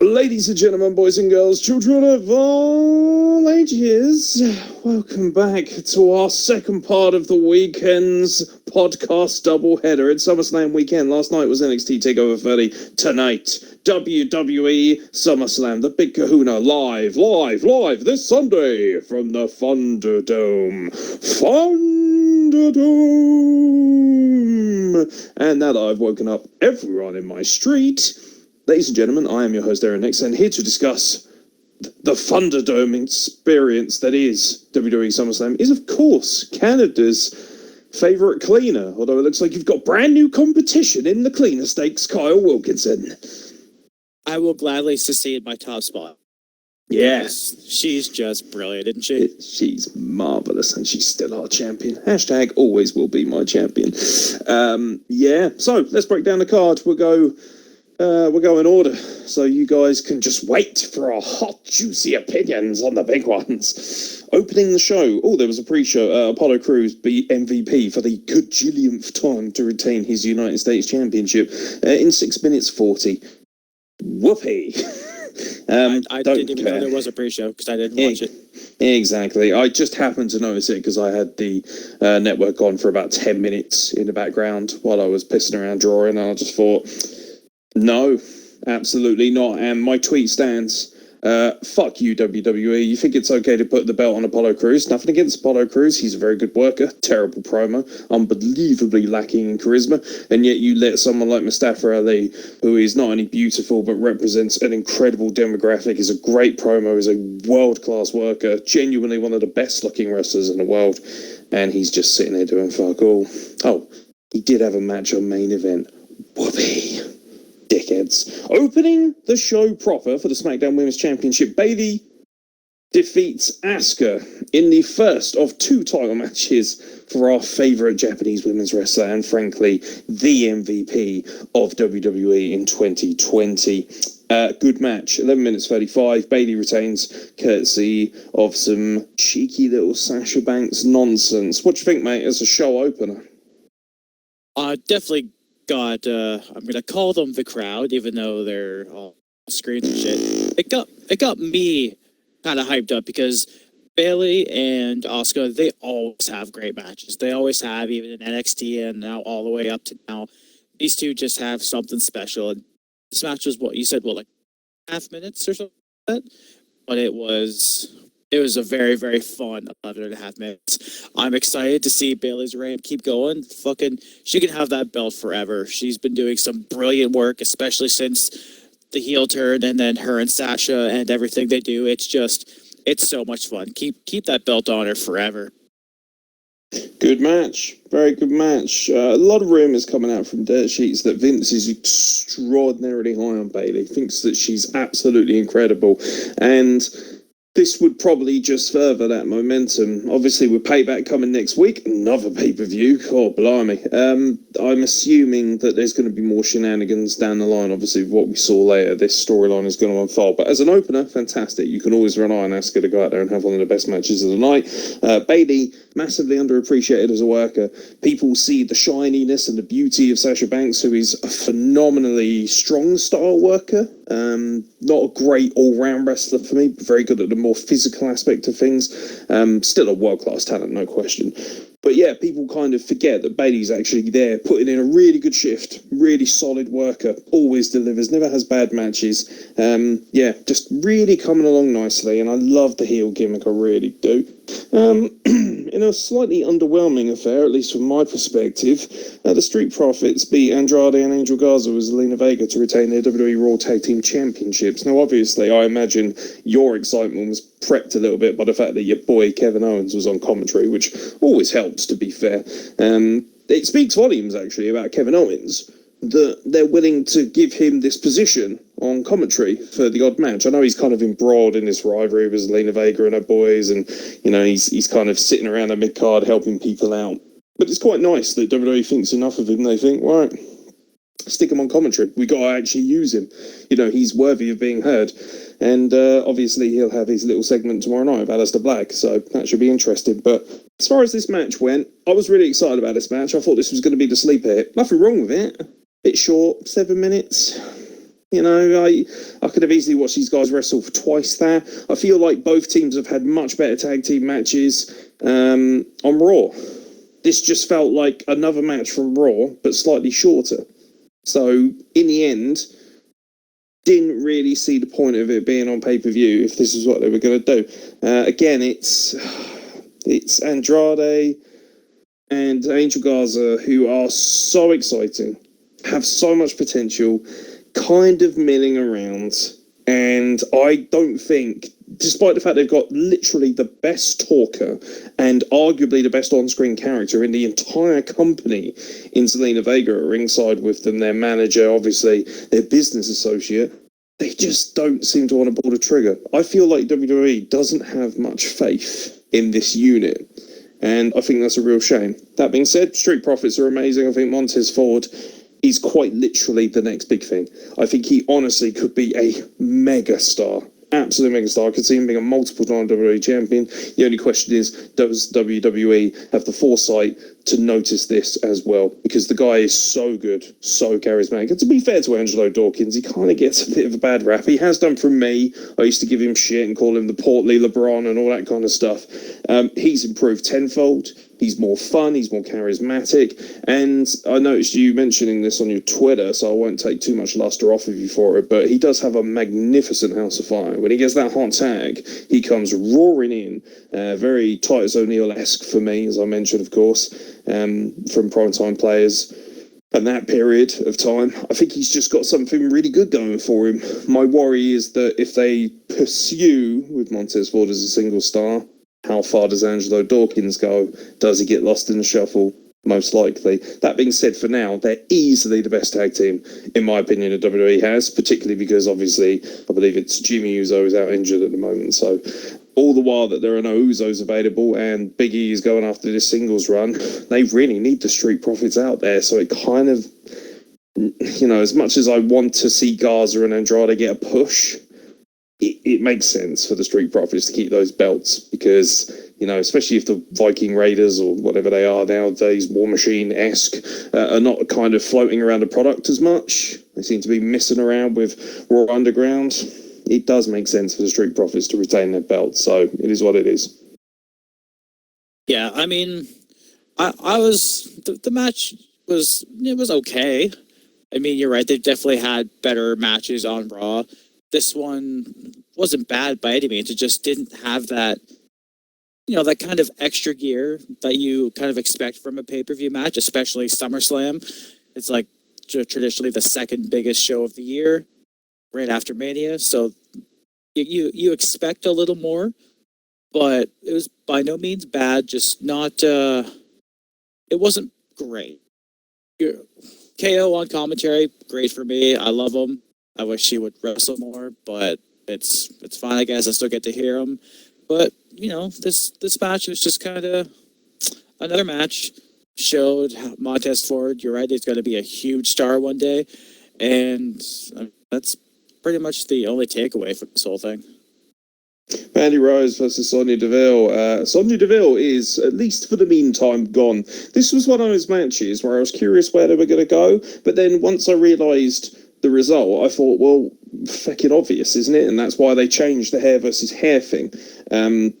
Ladies and gentlemen, boys and girls, children of all ages, welcome back to our second part of the weekend's podcast doubleheader. It's SummerSlam weekend. Last night was NXT TakeOver 30. Tonight, WWE Summerslam, the Big Kahuna, live this Sunday from the Thunderdome. And now that I've woken up everyone in my street, ladies and gentlemen, I am your host, Aeron, and here to discuss the Thunderdome experience that is WWE SummerSlam is, of course, Canada's favourite cleaner, although it looks like you've got brand new competition in the cleaner stakes, Kyle Wilkinson. I will gladly secede my top spot. Yes. She's just brilliant, isn't she? She's marvellous, and she's still our champion. Hashtag always will be my champion. So let's break down the card. We'll go in order, so you guys can just wait for our hot, juicy opinions on the big ones. Opening the show, there was a pre-show. Apollo Crews beat MVP for the gajillionth time to retain his United States Championship in 6 minutes 40. Whoopee. I didn't even know there was a pre-show because I didn't watch it. Exactly. I just happened to notice it because I had the network on for about 10 minutes in the background while I was pissing around drawing, and I just thought, no, absolutely not. And my tweet stands, fuck you, WWE. You think it's okay to put the belt on Apollo Crews? Nothing against Apollo Crews. He's a very good worker. Terrible promo. Unbelievably lacking in charisma. And yet you let someone like Mustafa Ali, who is not only beautiful, but represents an incredible demographic, is a great promo, is a world-class worker, genuinely one of the best-looking wrestlers in the world. And he's just sitting there doing fuck all. Oh, he did have a match on Main Event. Whoopee. Dickheads. Opening the show proper for the SmackDown Women's Championship, Bayley defeats Asuka in the first of two title matches for our favourite Japanese women's wrestler and, frankly, the MVP of WWE in 2020. Good match. 11 minutes 35. Bayley retains, courtesy of some cheeky little Sasha Banks nonsense. What do you think, mate, as a show opener? Definitely got, I'm going to call them the crowd, even though they're all screens and shit. It got me kind of hyped up because Bayley and Asuka, they always have great matches. They always have, even in NXT and now all the way up to now. These two just have something special. And this match was like half minutes or something like that? But it was a very, very fun 11.5 minutes. I'm excited to see Bayley's reign keep going. She can have that belt forever. She's been doing some brilliant work, especially since the heel turn, and then her and Sasha and everything they do. It's so much fun. Keep that belt on her forever. Good match. Very good match. A lot of rumours coming out from dirt sheets that Vince is extraordinarily high on Bayley. Thinks that she's absolutely incredible. And this would probably just further that momentum. Obviously, with Payback coming next week, another pay-per-view. Oh, blimey. I'm assuming that there's going to be more shenanigans down the line. Obviously, what we saw later, this storyline is going to unfold. But as an opener, fantastic. You can always rely on Asuka to go out there and have one of the best matches of the night. Bayley, massively underappreciated as a worker. People see the shininess and the beauty of Sasha Banks, who is a phenomenally strong style worker. Not a great all-round wrestler for me, but very good at the more physical aspect of things. Still a world-class talent, no question. But yeah, people kind of forget that Bayley's actually there, putting in a really good shift, really solid worker, always delivers, never has bad matches. Just really coming along nicely, and I love the heel gimmick, I really do. In a slightly underwhelming affair, at least from my perspective, the Street Profits beat Andrade and Angel Garza with Zelina Vega to retain their WWE Raw Tag Team Championships. Now, obviously, I imagine your excitement was prepped a little bit by the fact that your boy Kevin Owens was on commentary, which always helps, to be fair. It speaks volumes, actually, about Kevin Owens, that they're willing to give him this position on commentary for the odd match. I know he's kind of embroiled in this rivalry with Zelina Vega and her boys, and he's kind of sitting around the mid-card helping people out. But it's quite nice that WWE thinks enough of him. They think, right, stick him on commentary. We got to actually use him. He's worthy of being heard. And obviously he'll have his little segment tomorrow night with Aleister Black, so that should be interesting. But as far as this match went, I was really excited about this match. I thought this was going to be the sleeper hit. Nothing wrong with it. Bit short, 7 minutes. You know, I could have easily watched these guys wrestle for twice there. I feel like both teams have had much better tag team matches on Raw. This just felt like another match from Raw, but slightly shorter. So, in the end, didn't really see the point of it being on pay-per-view if this is what they were going to do. Again, it's Andrade and Angel Garza, who are so exciting, have so much potential, kind of milling around, and I don't think, despite the fact they've got literally the best talker and arguably the best on-screen character in the entire company in Zelina Vega at ringside with them, their manager, obviously their business associate, they just don't seem to want to pull the trigger. I feel like WWE doesn't have much faith in this unit, and I think that's a real shame. That being said, Street Profits are amazing. I think Montez Ford is quite literally the next big thing. I think he honestly could be a mega star. Absolute mega star. I could see him being a multiple-time WWE champion. The only question is, does WWE have the foresight to notice this as well? Because the guy is so good, so charismatic. And to be fair to Angelo Dawkins, he kind of gets a bit of a bad rap. He has done from me. I used to give him shit and call him the portly LeBron and all that kind of stuff. He's improved tenfold. He's more fun, he's more charismatic, and I noticed you mentioning this on your Twitter, so I won't take too much luster off of you for it, but he does have a magnificent House of Fire. When he gets that hot tag, he comes roaring in, very Titus O'Neil-esque for me, as I mentioned, of course, from primetime players. And that period of time, I think he's just got something really good going for him. My worry is that if they pursue with Montez Ford as a single star, how far does Angelo Dawkins go? Does he get lost in the shuffle? Most likely. That being said, for now, they're easily the best tag team, in my opinion, that WWE has, particularly because, obviously, I believe it's Jimmy Uso is out injured at the moment. So, all the while that there are no Usos available and Big E is going after this singles run, they really need the Street Profits out there. So, it kind of, you know, as much as I want to see Garza and Andrade get a push, it makes sense for the Street Profits to keep those belts because, you know, especially if the Viking Raiders or whatever they are nowadays, War Machine-esque, are not kind of floating around the product as much. They seem to be messing around with Raw Underground. It does make sense for the Street Profits to retain their belts, so it is what it is. Yeah, I mean, the match was okay. I mean, you're right, they've definitely had better matches on Raw. This one wasn't bad by any means. It just didn't have that, you know, that kind of extra gear that you kind of expect from a pay-per-view match, especially SummerSlam. It's like traditionally the second biggest show of the year, right after Mania. So you expect a little more, but it was by no means bad. Just not. It wasn't great. KO on commentary, great for me. I love him. I wish he would wrestle more, but it's fine, I guess. I still get to hear him. But, you know, this match was just kind of another match. Showed Montez Ford, you're right, he's going to be a huge star one day. And that's pretty much the only takeaway from this whole thing. Mandy Rose versus Sonia Deville. Sonia Deville is, at least for the meantime, gone. This was one of those matches where I was curious where they were going to go, but then once I realised the result, I thought, well, fucking obvious, isn't it? And that's why they changed the hair versus hair thing.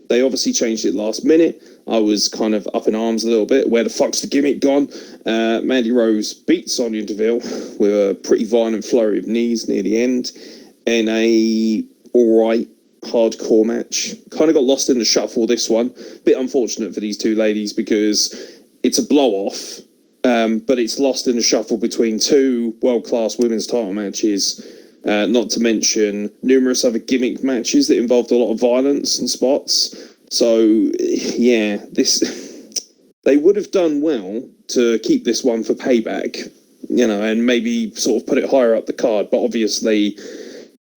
They obviously changed it last minute. I was kind of up in arms a little bit. Where the fuck's the gimmick gone? Mandy Rose beat Sonia Deville with a pretty violent flurry of knees near the end in a alright hardcore match. Kind of got lost in the shuffle, this one. Bit unfortunate for these two ladies because it's a blow-off. But it's lost in the shuffle between two world-class women's title matches, not to mention numerous other gimmick matches that involved a lot of violence and spots. So, yeah, they would have done well to keep this one for Payback, you know, and maybe sort of put it higher up the card. But obviously,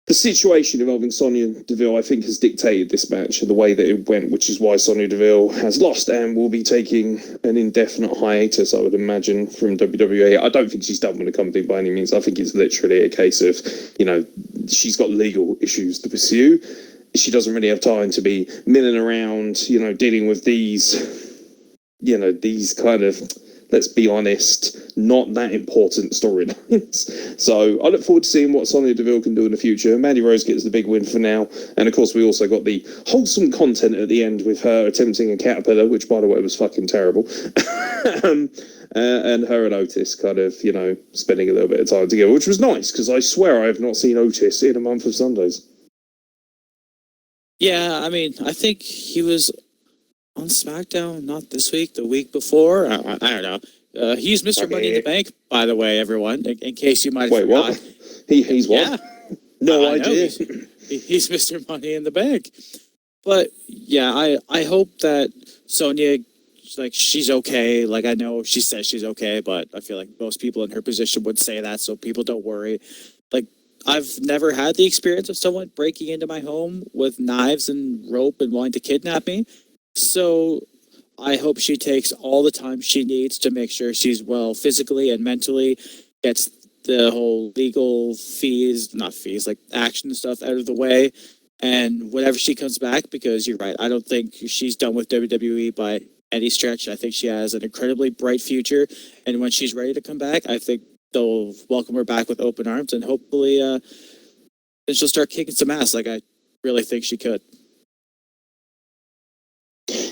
the situation involving Sonia Deville, I think, has dictated this match and the way that it went, which is why Sonia Deville has lost and will be taking an indefinite hiatus, I would imagine, from WWE. I don't think she's done with the company by any means. I think it's literally a case of, you know, she's got legal issues to pursue. She doesn't really have time to be milling around, you know, dealing with these, you know, these kind of let's be honest, not that important storylines. So I look forward to seeing what Sonia Deville can do in the future. Mandy Rose gets the big win for now. And of course, we also got the wholesome content at the end with her attempting a caterpillar, which, by the way, was fucking terrible. And her and Otis kind of, you know, spending a little bit of time together, which was nice, because I swear I have not seen Otis in a month of Sundays. Yeah, I mean, I think he was on SmackDown, not this week, the week before. I don't know. He's Mr. Money in the Bank, by the way, everyone, in case you might have forgot. What? He's what? Yeah. No idea. He's Mr. Money in the Bank. But, yeah, I hope that Sonia, like, she's okay. Like, I know she says she's okay, but I feel like most people in her position would say that, so people don't worry. Like, I've never had the experience of someone breaking into my home with knives and rope and wanting to kidnap me. So I hope she takes all the time she needs to make sure she's well physically and mentally, gets the whole legal like action stuff out of the way. And whenever she comes back, because you're right, I don't think she's done with WWE by any stretch. I think she has an incredibly bright future. And when she's ready to come back, I think they'll welcome her back with open arms, and hopefully then she'll start kicking some ass like I really think she could.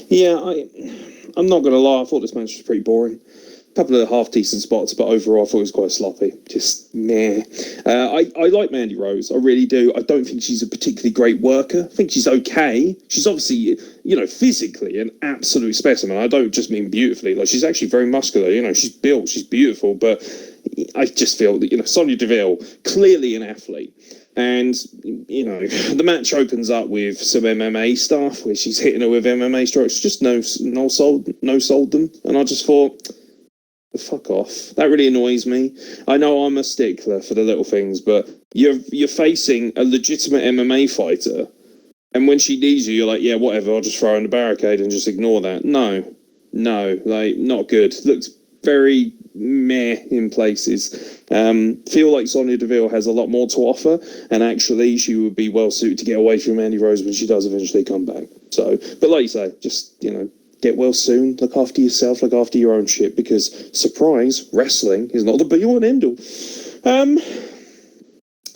Yeah, I'm not going to lie, I thought this match was pretty boring. A couple of half-decent spots, but overall I thought it was quite sloppy. Just, meh. I like Mandy Rose, I really do. I don't think she's a particularly great worker. I think she's okay. She's obviously, you know, physically an absolute specimen. I don't just mean beautifully. Like, she's actually very muscular, you know, she's built, she's beautiful, but I just feel that, you know, Sonia Deville, clearly an athlete. And, you know, the match opens up with some MMA stuff where she's hitting her with MMA strikes. Just no sold them. And I just thought, fuck off. That really annoys me. I know I'm a stickler for the little things, but you're facing a legitimate MMA fighter. And when she needs you, you're like, yeah, whatever, I'll just throw her in the barricade and just ignore that. No, like, not good. Looks very meh in places. Feel like Sonia Deville has a lot more to offer, and actually she would be well suited to get away from Mandy Rose when she does eventually come back. So, but like you say, just, you know, get well soon, look after yourself, look after your own shit, because, surprise, wrestling is not the be-all and end-all.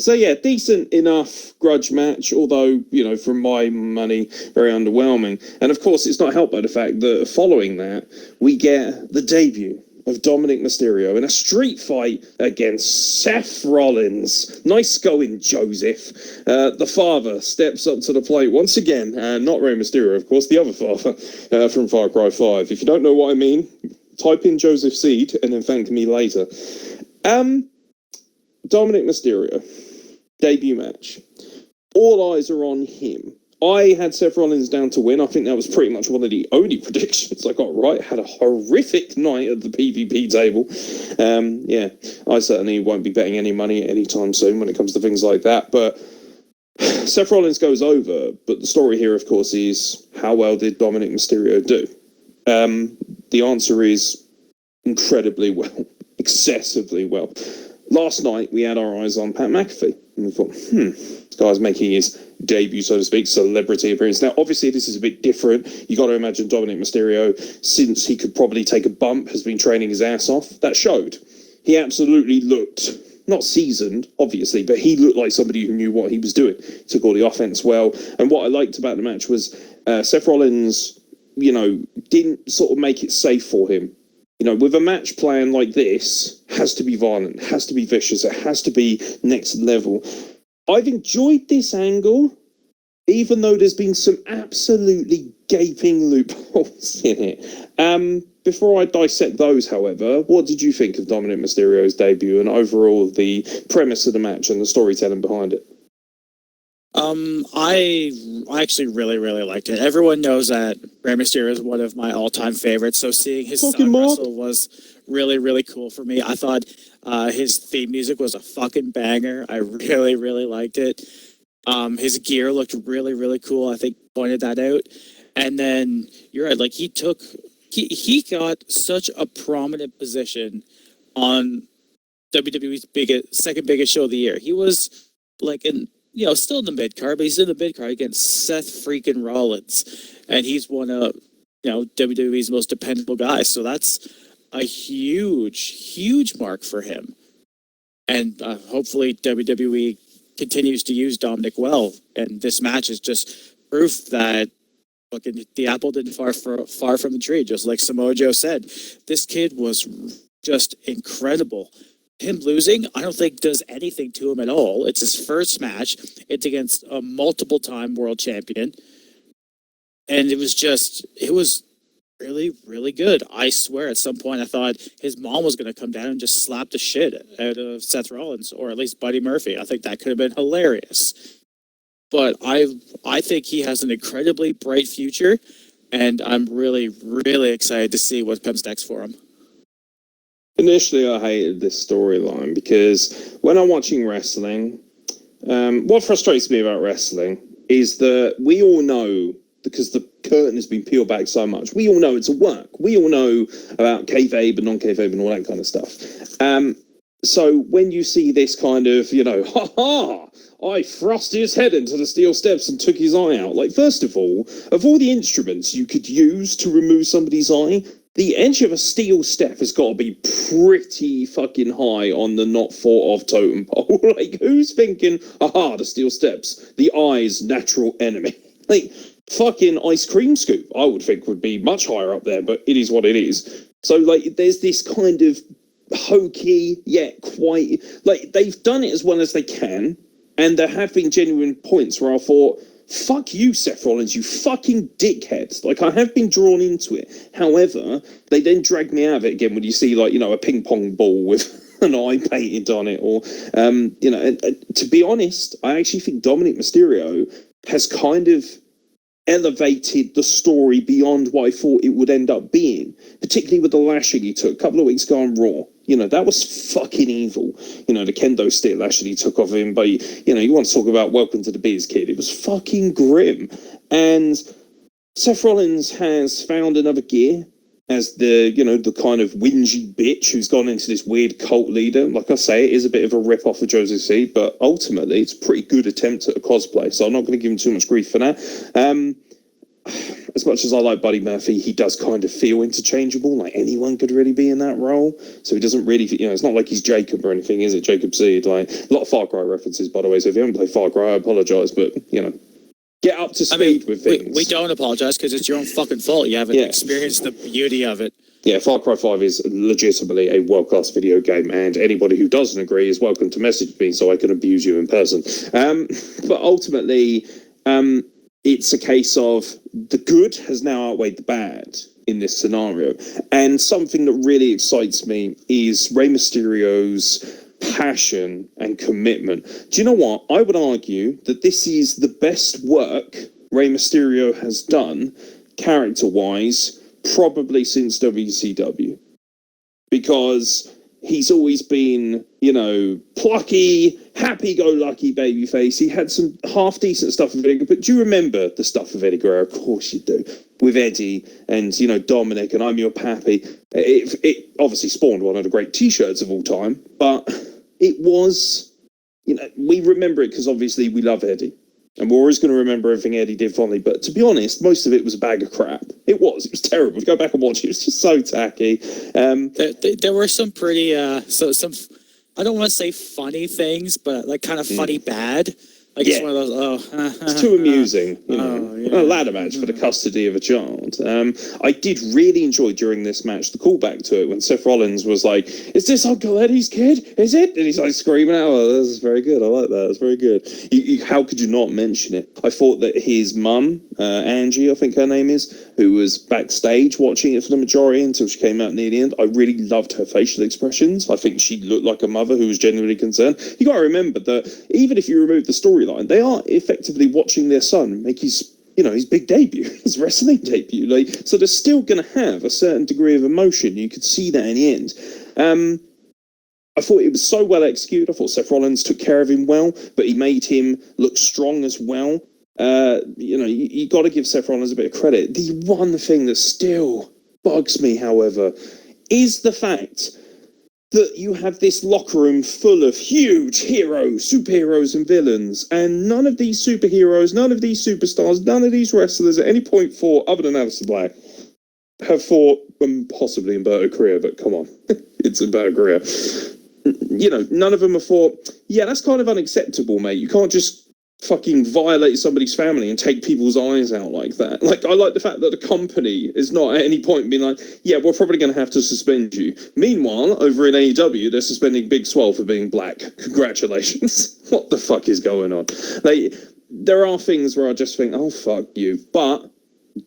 So yeah, decent enough grudge match, although, you know, for my money, very underwhelming. And of course, it's not helped by the fact that following that, we get the debut of Dominic Mysterio in a street fight against Seth Rollins. Nice going, Joseph. The father steps up to the plate once again, not Rey Mysterio, of course, the other father from Far Cry 5. If you don't know what I mean, type in Joseph Seed and then thank me later. Dominic Mysterio, debut match. All eyes are on him. I had Seth Rollins down to win. I think that was pretty much one of the only predictions I got right. Had a horrific night at the PvP table. Yeah, I certainly won't be betting any money anytime soon when it comes to things like that. But Seth Rollins goes over. But the story here, of course, is how well did Dominic Mysterio do? The answer is incredibly well. Excessively well. Last night, we had our eyes on Pat McAfee. And we thought, this guy's making his debut, so to speak, celebrity appearance. Now, obviously, this is a bit different. You got to imagine Dominic Mysterio, since he could probably take a bump, has been training his ass off. That showed. He absolutely looked, not seasoned, obviously, but he looked like somebody who knew what he was doing. Took all the offense well. And what I liked about the match was Seth Rollins, you know, didn't sort of make it safe for him. You know, with a match plan like this, has to be violent, has to be vicious, it has to be next level. I've enjoyed this angle, even though there's been some absolutely gaping loopholes in it. Before I dissect those, however, what did you think of Dominic Mysterio's debut and overall the premise of the match and the storytelling behind it? I actually really, really liked it. Everyone knows that Rey Mysterio is one of my all-time favorites, so seeing his son wrestle was really, really cool for me. I thought his theme music was a fucking banger. I really, really liked it. His gear looked really, really cool. I think pointed that out. And then you're right, like he got such a prominent position on WWE's second biggest show of the year. He was like still in the mid card, but he's in the mid card against Seth freaking Rollins, and he's one of WWE's most dependable guys. So that's a huge mark for him. And hopefully WWE continues to use Dominic well. And this match is just proof that fucking the apple didn't far from the tree. Just like Samoa Joe said, this kid was just incredible. Him losing, I don't think does anything to him at all. It's his first match. It's against a multiple-time world champion. And it was really, really good. I swear at some point I thought his mom was going to come down and just slap the shit out of Seth Rollins, or at least Buddy Murphy. I think that could have been hilarious. But I think he has an incredibly bright future, and I'm really, really excited to see what comes next for him. Initially, I hated this storyline because when I'm watching wrestling, what frustrates me about wrestling is that we all know, because the curtain has been peeled back so much, we all know it's a work. We all know about kayfabe and non-kayfabe and all that kind of stuff. So when you see this kind of, I thrust his head into the steel steps and took his eye out. Like, first of all the instruments you could use to remove somebody's eye, the edge of a steel step has got to be pretty fucking high on the not thought of totem pole. Like, who's thinking, the steel steps, the eye's natural enemy? Like, fucking ice cream scoop, I would think would be much higher up there, but it is what it is. So, like, there's this kind of hokey, yet quite, like, they've done it as well as they can, and there have been genuine points where I thought, fuck you, Seth Rollins, you fucking dickhead. Like, I have been drawn into it. However, they then drag me out of it again when you see, like, a ping pong ball with an eye painted on it, or, to be honest, I actually think Dominic Mysterio has kind of elevated the story beyond what I thought it would end up being, particularly with the lashing he took a couple of weeks ago on Raw. That was fucking evil. The kendo stick lashing he took off him, but, you want to talk about welcome to the biz, kid. It was fucking grim. And Seth Rollins has found another gear as the kind of whingy bitch who's gone into this weird cult leader. Like I say, it is a bit of a rip-off of Joseph C, but ultimately it's a pretty good attempt at a cosplay, so I'm not going to give him too much grief for that. As much as I like Buddy Murphy, he does kind of feel interchangeable, like anyone could really be in that role. So he doesn't really, it's not like he's Jacob or anything, is it? Jacob Seed, like, a lot of Far Cry references, by the way, so if you haven't played Far Cry, I apologise, but, get up to speed with things. We don't apologise, because it's your own fucking fault. You haven't experienced the beauty of it. Yeah, Far Cry 5 is legitimately a world-class video game, and anybody who doesn't agree is welcome to message me so I can abuse you in person. But ultimately, it's a case of the good has now outweighed the bad in this scenario. And something that really excites me is Rey Mysterio's passion and commitment. Do you know what? I would argue that this is the best work Rey Mysterio has done, character-wise, probably since WCW. Because he's always been, plucky, happy-go-lucky babyface. He had some half-decent stuff with Eddie, but do you remember the stuff with Eddie Guerrero? Of course you do. With Eddie and, Dominic and I'm Your Pappy. It obviously spawned one of the great T-shirts of all time, but it was, we remember it because obviously we love Eddie. And we're always going to remember everything Eddie did fondly. But to be honest, most of it was a bag of crap. It was terrible. Go back and watch it. It was just so tacky. There were some pretty, some, I don't want to say funny things, but like kind of funny bad. Like it's one of those, it's too amusing. A ladder match for the custody of a child. I did really enjoy during this match the callback to it when Seth Rollins was like, "Is this Uncle Eddie's kid? Is it?" And he's like screaming out, "Oh, this is very good. I like that. It's very good." How could you not mention it? I thought that his mum, Angie, I think her name is, who was backstage watching it for the majority until she came out near the end, I really loved her facial expressions. I think she looked like a mother who was genuinely concerned. You got to remember that even if you remove the storyline, they are effectively watching their son make his big debut, his wrestling debut. Like, so they're still going to have a certain degree of emotion. You could see that in the end. I thought it was so well executed. I thought Seth Rollins took care of him well, but he made him look strong as well. You got to give Seth Rollins a bit of credit. The one thing that still bugs me, however, is the fact that you have this locker room full of huge heroes, superheroes and villains, and none of these superheroes, none of these superstars, none of these wrestlers at any point thought, other than Aleister Black, have thought, possibly inverted career, but come on, it's inverted career. You know, none of them have thought, yeah, that's kind of unacceptable, mate. You can't just fucking violate somebody's family and take people's eyes out like that. Like, I like the fact that the company is not at any point being like, yeah, we're probably going to have to suspend you. Meanwhile, over in AEW, they're suspending Big Swole for being black. Congratulations. What the fuck is going on? Like, there are things where I just think, oh, fuck you. But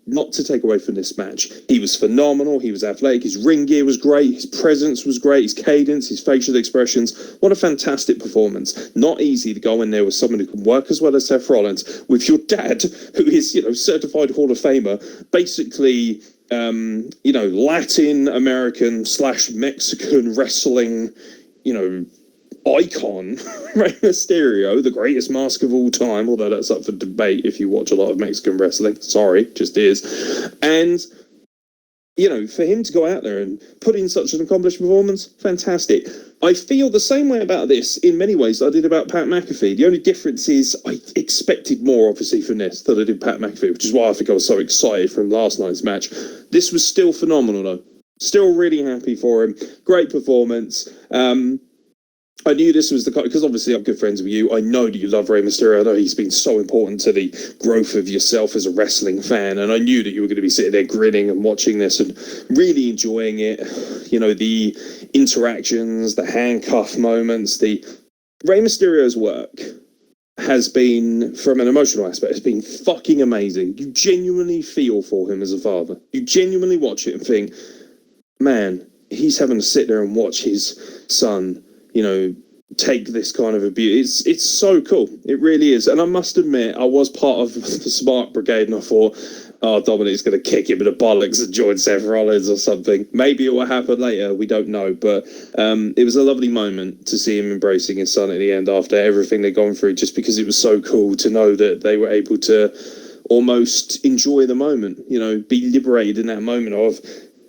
not to take away from this match. He was phenomenal. He was athletic. His ring gear was great. His presence was great. His cadence, his facial expressions. What a fantastic performance. Not easy to go in there with someone who can work as well as Seth Rollins, with your dad, who is, you know, certified Hall of Famer, basically, you know, Latin American / Mexican wrestling, you know, icon, Rey Mysterio, the greatest mask of all time, although that's up for debate if you watch a lot of Mexican wrestling. Sorry, just is. And, you know, for him to go out there and put in such an accomplished performance, fantastic. I feel the same way about this in many ways that I did about Pat McAfee. The only difference is I expected more, obviously, from this than I did Pat McAfee, which is why I think I was so excited from last night's match. This was still phenomenal, though. Still really happy for him. Great performance. I knew this was the because obviously I'm good friends with you. I know that you love Rey Mysterio. I know he's been so important to the growth of yourself as a wrestling fan, and I knew that you were going to be sitting there grinning and watching this and really enjoying it. You know, the interactions, the handcuff moments, the Rey Mysterio's work has been, from an emotional aspect, has been fucking amazing. You genuinely feel for him as a father. You genuinely watch it and think, man, he's having to sit there and watch his son, you know, take this kind of abuse. It's so cool. It really is. And I must admit, I was part of the Smart Brigade and I thought, oh, Dominic's going to kick him in the bollocks and join Seth Rollins or something. Maybe it will happen later. We don't know. But it was a lovely moment to see him embracing his son at the end after everything they'd gone through, just because it was so cool to know that they were able to almost enjoy the moment, you know, be liberated in that moment of,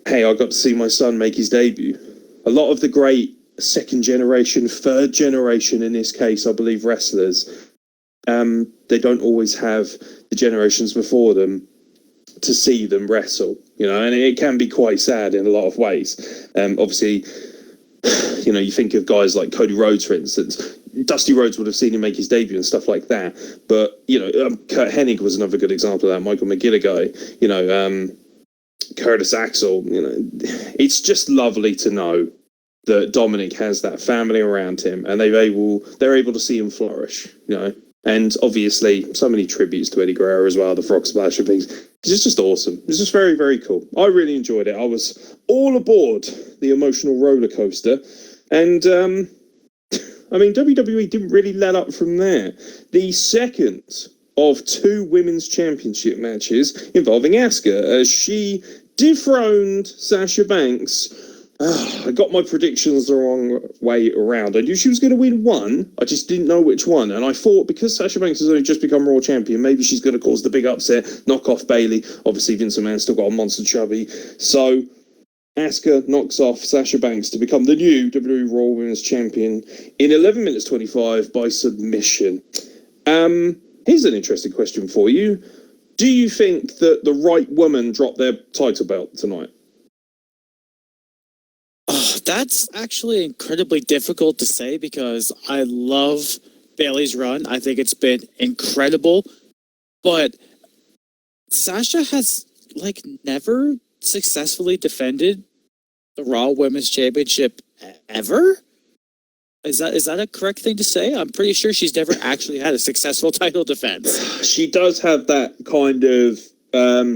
hey, I got to see my son make his debut. A lot of the great second generation, third generation in this case, I believe, wrestlers, they don't always have the generations before them to see them wrestle, you know, and it can be quite sad in a lot of ways. Obviously, you know, you think of guys like Cody Rhodes, for instance. Dusty Rhodes would have seen him make his debut and stuff like that. But, you know, Kurt Hennig was another good example of that. Michael McGillicuddy, you know, Curtis Axel, you know, it's just lovely to know that Dominic has that family around him and they're able to see him flourish, you know. And obviously, so many tributes to Eddie Guerrero as well, the Frog Splash and things. It's just awesome. It's just very, very cool. I really enjoyed it. I was all aboard the emotional roller coaster. And, I mean, WWE didn't really let up from there. The second of two women's championship matches involving Asuka as she dethroned Sasha Banks. I got my predictions the wrong way around. I knew she was going to win one. I just didn't know which one. And I thought because Sasha Banks has only just become Raw Champion, maybe she's going to cause the big upset, knock off Bayley. Obviously, Vince McMahon's still got a monster chubby. So Asuka knocks off Sasha Banks to become the new WWE Raw Women's Champion in 11 minutes 25 by submission. Here's an interesting question for you. Do you think that the right woman dropped their title belt tonight? That's actually incredibly difficult to say because I love Bayley's run. I think it's been incredible. But Sasha has, like, never successfully defended the Raw Women's Championship ever? Is that a correct thing to say? I'm pretty sure she's never actually had a successful title defense. She does have that kind of...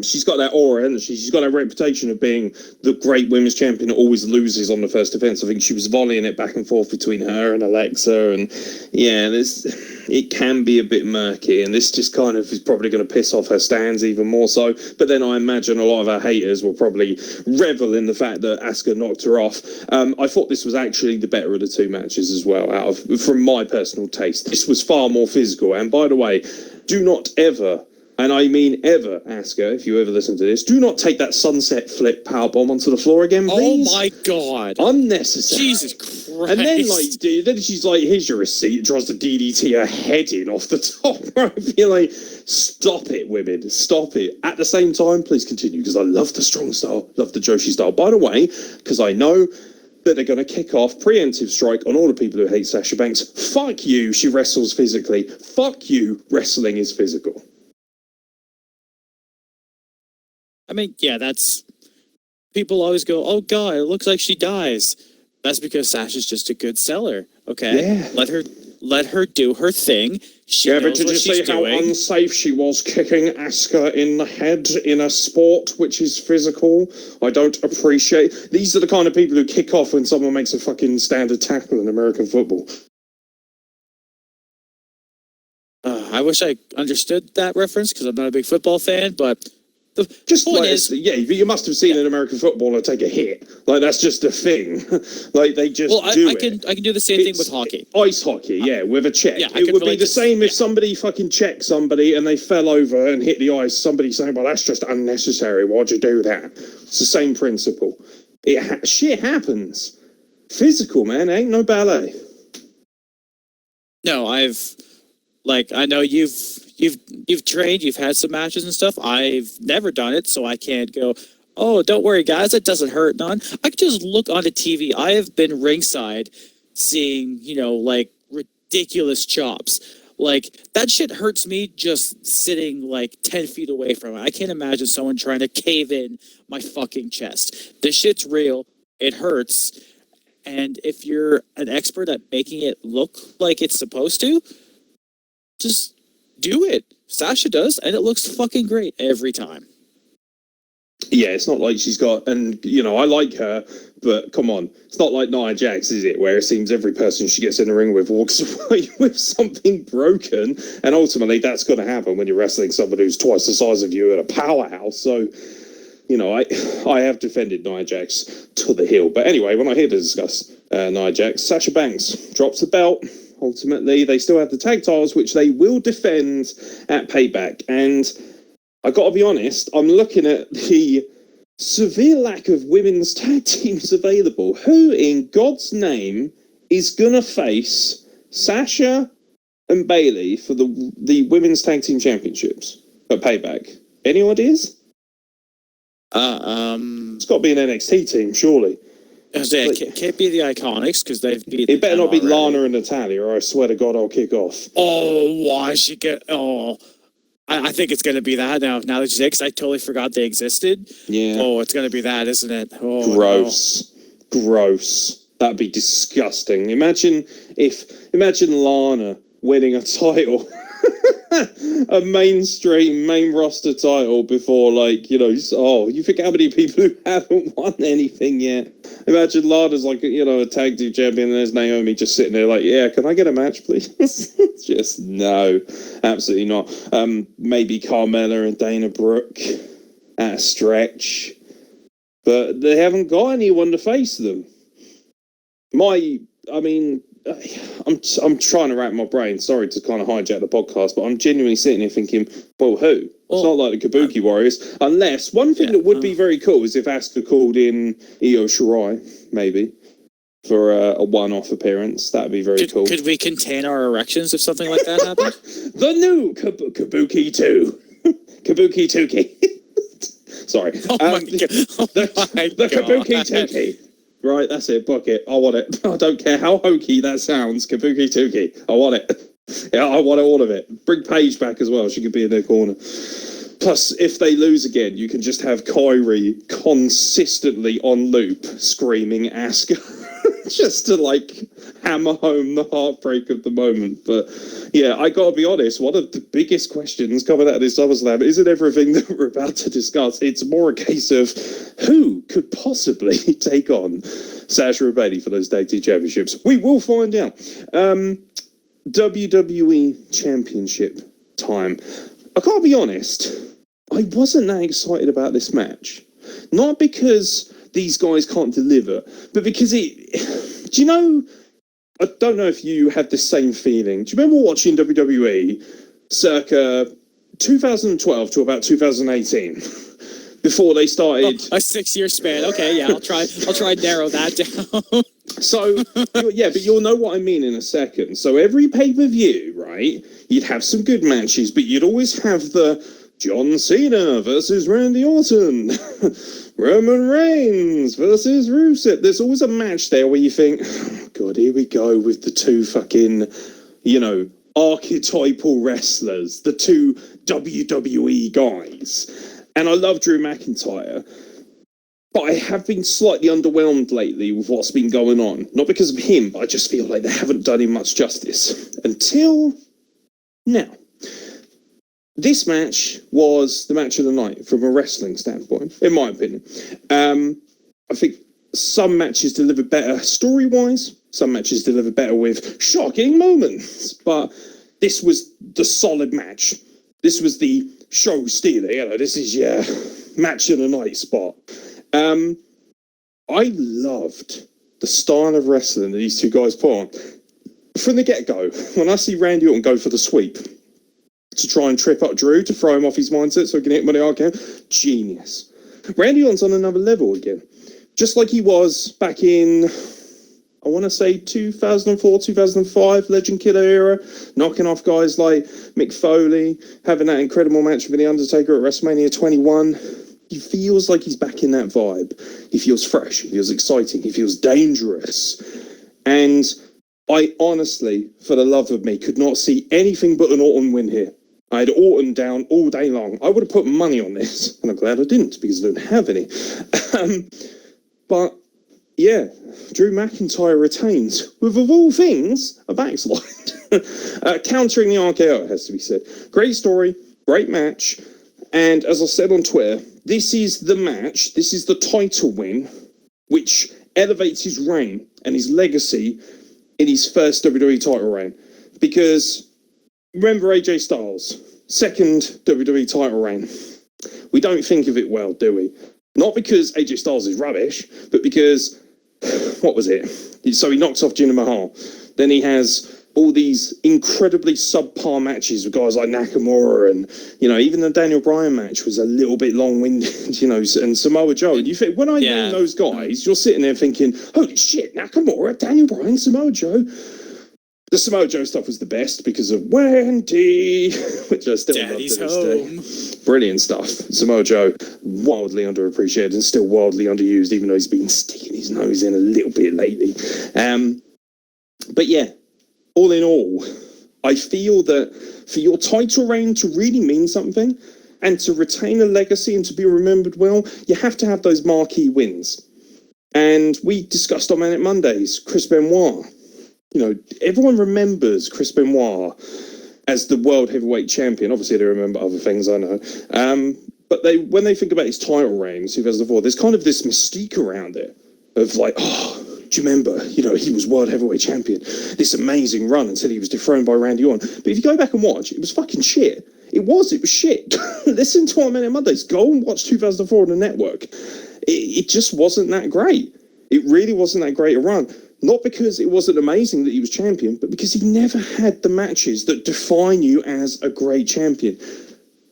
she's got that aura, hasn't she? She's got that reputation of being the great women's champion that always loses on the first defense. I think she was volleying it back and forth between her and Alexa, and yeah, it can be a bit murky, and this just kind of is probably going to piss off her stands even more so. But then I imagine a lot of her haters will probably revel in the fact that Asuka knocked her off. I thought this was actually the better of the two matches as well, from my personal taste. This was far more physical, and by the way, do not ever... and I mean ever, Asuka, if you ever listen to this, do not take that sunset flip powerbomb onto the floor again, please. Oh my God. Unnecessary. Jesus And then, like, then she's like, here's your receipt, tries to DDT her head in off the top rope. You're like, stop it, women, stop it. At the same time, please continue, because I love the strong style, love the Joshi style. By the way, because I know that they're going to kick off preemptive strike on all the people who hate Sasha Banks. Fuck you, she wrestles physically. Fuck you, wrestling is physical. I mean, yeah, that's... People always go, oh, God, it looks like she dies. That's because Sasha's just a good seller, okay? Yeah. Let her do her thing. She knows but did what you she's see how doing. unsafe she was kicking Asuka in the head in a sport which is physical? I don't appreciate... These are the kind of people who kick off when someone makes a fucking standard tackle in American football. I wish I understood that reference, because I'm not a big football fan, but... The just point like, is, yeah, you must have seen an American footballer take a hit. Like, that's just a thing. Like, they just do it. I can do the same thing with hockey. Ice hockey, yeah, with a check. Yeah, it would be the same if somebody fucking checked somebody and they fell over and hit the ice. Somebody saying, well, that's just unnecessary. Why'd you do that? It's the same principle. Shit happens. Physical, man. Ain't no ballet. No, I know you've trained, you've had some matches and stuff. I've never done it, so I can't go, oh, don't worry, guys, it doesn't hurt none. I can just look on the TV. I have been ringside seeing, like, ridiculous chops. Like, that shit hurts me just sitting, like, 10 feet away from it. I can't imagine someone trying to cave in my fucking chest. This shit's real. It hurts. And if you're an expert at making it look like it's supposed to, just do it. Sasha does, and it looks fucking great every time. Yeah, it's not like she's got, and, I like her, but come on. It's not like Nia Jax, is it? Where it seems every person she gets in the ring with walks away with something broken, and ultimately that's going to happen when you're wrestling somebody who's twice the size of you at a powerhouse. So, I have defended Nia Jax to the hill. But anyway, we're not here to discuss Nia Jax. Sasha Banks drops the belt. Ultimately, they still have the tag titles, which they will defend at Payback. And I got to be honest, I'm looking at the severe lack of women's tag teams available. Who, in God's name, is going to face Sasha and Bayley for the women's tag team championships at Payback? Any ideas? It's got to be an NXT team, surely. It can't be the Iconics, because they've beat. It better not be Lana and Natalia, or I swear to God, I'll kick off. Oh, why she get? Oh, I think it's going to be that now. Now that you say, because I totally forgot they existed. Yeah. Oh, it's going to be that, isn't it? Oh, gross, no. Gross. That'd be disgusting. Imagine Lana winning a title. A mainstream, main roster title before, you think how many people who haven't won anything yet? Imagine Lana's like, a tag team champion, and there's Naomi just sitting there like, yeah, can I get a match, please? Just no, absolutely not. Maybe Carmella and Dana Brooke at a stretch, but they haven't got anyone to face them. I'm trying to rack my brain. Sorry to kind of hijack the podcast, but I'm genuinely sitting here thinking, well, who? It's not like the Kabuki Warriors. Unless, one thing that would be very cool is if Asuka called in Io Shirai, maybe, for a one-off appearance. That'd be very cool. Could we contain our erections if something like that happened? The new Kabuki 2. Kabuki 2K. Sorry. Oh my God. The Kabuki 2K. Right, that's it, book it. I want it. I don't care how hokey that sounds. Kabuki Tuki. I want it. Yeah, I want all of it. Bring Paige back as well. She could be in their corner. Plus, if they lose again, you can just have Kyrie consistently on loop screaming Asuka. Just to, hammer home the heartbreak of the moment. But, yeah, I gotta be honest, one of the biggest questions coming out of this SummerSlam isn't everything that we're about to discuss. It's more a case of who could possibly take on Sasha and Bayley for those tag team championships. We will find out. WWE Championship time. I gotta be honest, I wasn't that excited about this match. Not because these guys can't deliver, but because I don't know if you had the same feeling. Do you remember watching WWE circa 2012 to about 2018? Before they started... a 6-year span. Okay, yeah, I'll try and narrow that down. So, yeah, but you'll know what I mean in a second. So every pay-per-view, right, you'd have some good matches, but you'd always have the John Cena versus Randy Orton, Roman Reigns versus Rusev. There's always a match there where you think, oh, God, here we go with the two fucking, archetypal wrestlers, the two WWE guys. And I love Drew McIntyre. But I have been slightly underwhelmed lately with what's been going on. Not because of him, but I just feel like they haven't done him much justice. Until now. This match was the match of the night from a wrestling standpoint, in my opinion. I think some matches deliver better story-wise. Some matches deliver better with shocking moments. But this was the solid match. This was the show stealer. This is your match of the night spot. I loved the style of wrestling that these two guys put on. From the get-go, when I see Randy Orton go for the sweep to try and trip up Drew, to throw him off his mindset so he can hit him with the RKO, genius. Randy Orton's on another level again. Just like he was back in, I want to say 2004, 2005, Legend Killer era, knocking off guys like Mick Foley, having that incredible match with The Undertaker at WrestleMania 21. He feels like he's back in that vibe. He feels fresh. He feels exciting. He feels dangerous. And I honestly, for the love of me, could not see anything but an Orton win here. I had Orton down all day long. I would have put money on this, and I'm glad I didn't, because I don't have any. But, yeah, Drew McIntyre retains, with, of all things, a backslide. Countering the RKO, it has to be said. Great story, great match. And as I said on Twitter, this is the match, this is the title win, which elevates his reign and his legacy in his first WWE title reign. Because, remember AJ Styles, second WWE title reign. We don't think of it well, do we? Not because AJ Styles is rubbish, but because, what was it? So he knocks off Jinder Mahal. Then he has all these incredibly subpar matches with guys like Nakamura, and even the Daniel Bryan match was a little bit long-winded, and Samoa Joe. And you think, when I name those guys, you're sitting there thinking, holy shit, Nakamura, Daniel Bryan, Samoa Joe. The Samoa Joe stuff was the best because of Wendy, which I still love to this day. Brilliant stuff. Samoa Joe, wildly underappreciated and still wildly underused, even though he's been sticking his nose in a little bit lately. But yeah, all in all, I feel that for your title reign to really mean something and to retain a legacy and to be remembered well, you have to have those marquee wins. And we discussed on Manic Mondays, Chris Benoit. Everyone remembers Chris Benoit as the world heavyweight champion. Obviously, they remember other things, I know. But when they think about his title reign in 2004, there's kind of this mystique around it of like, do you remember? He was world heavyweight champion. This amazing run until he was dethroned by Randy Orton. But if you go back and watch, it was fucking shit. It was shit. Listen to our Manic Mondays. Go and watch 2004 on the network. It just wasn't that great. It really wasn't that great a run. Not because it wasn't amazing that he was champion, but because he never had the matches that define you as a great champion.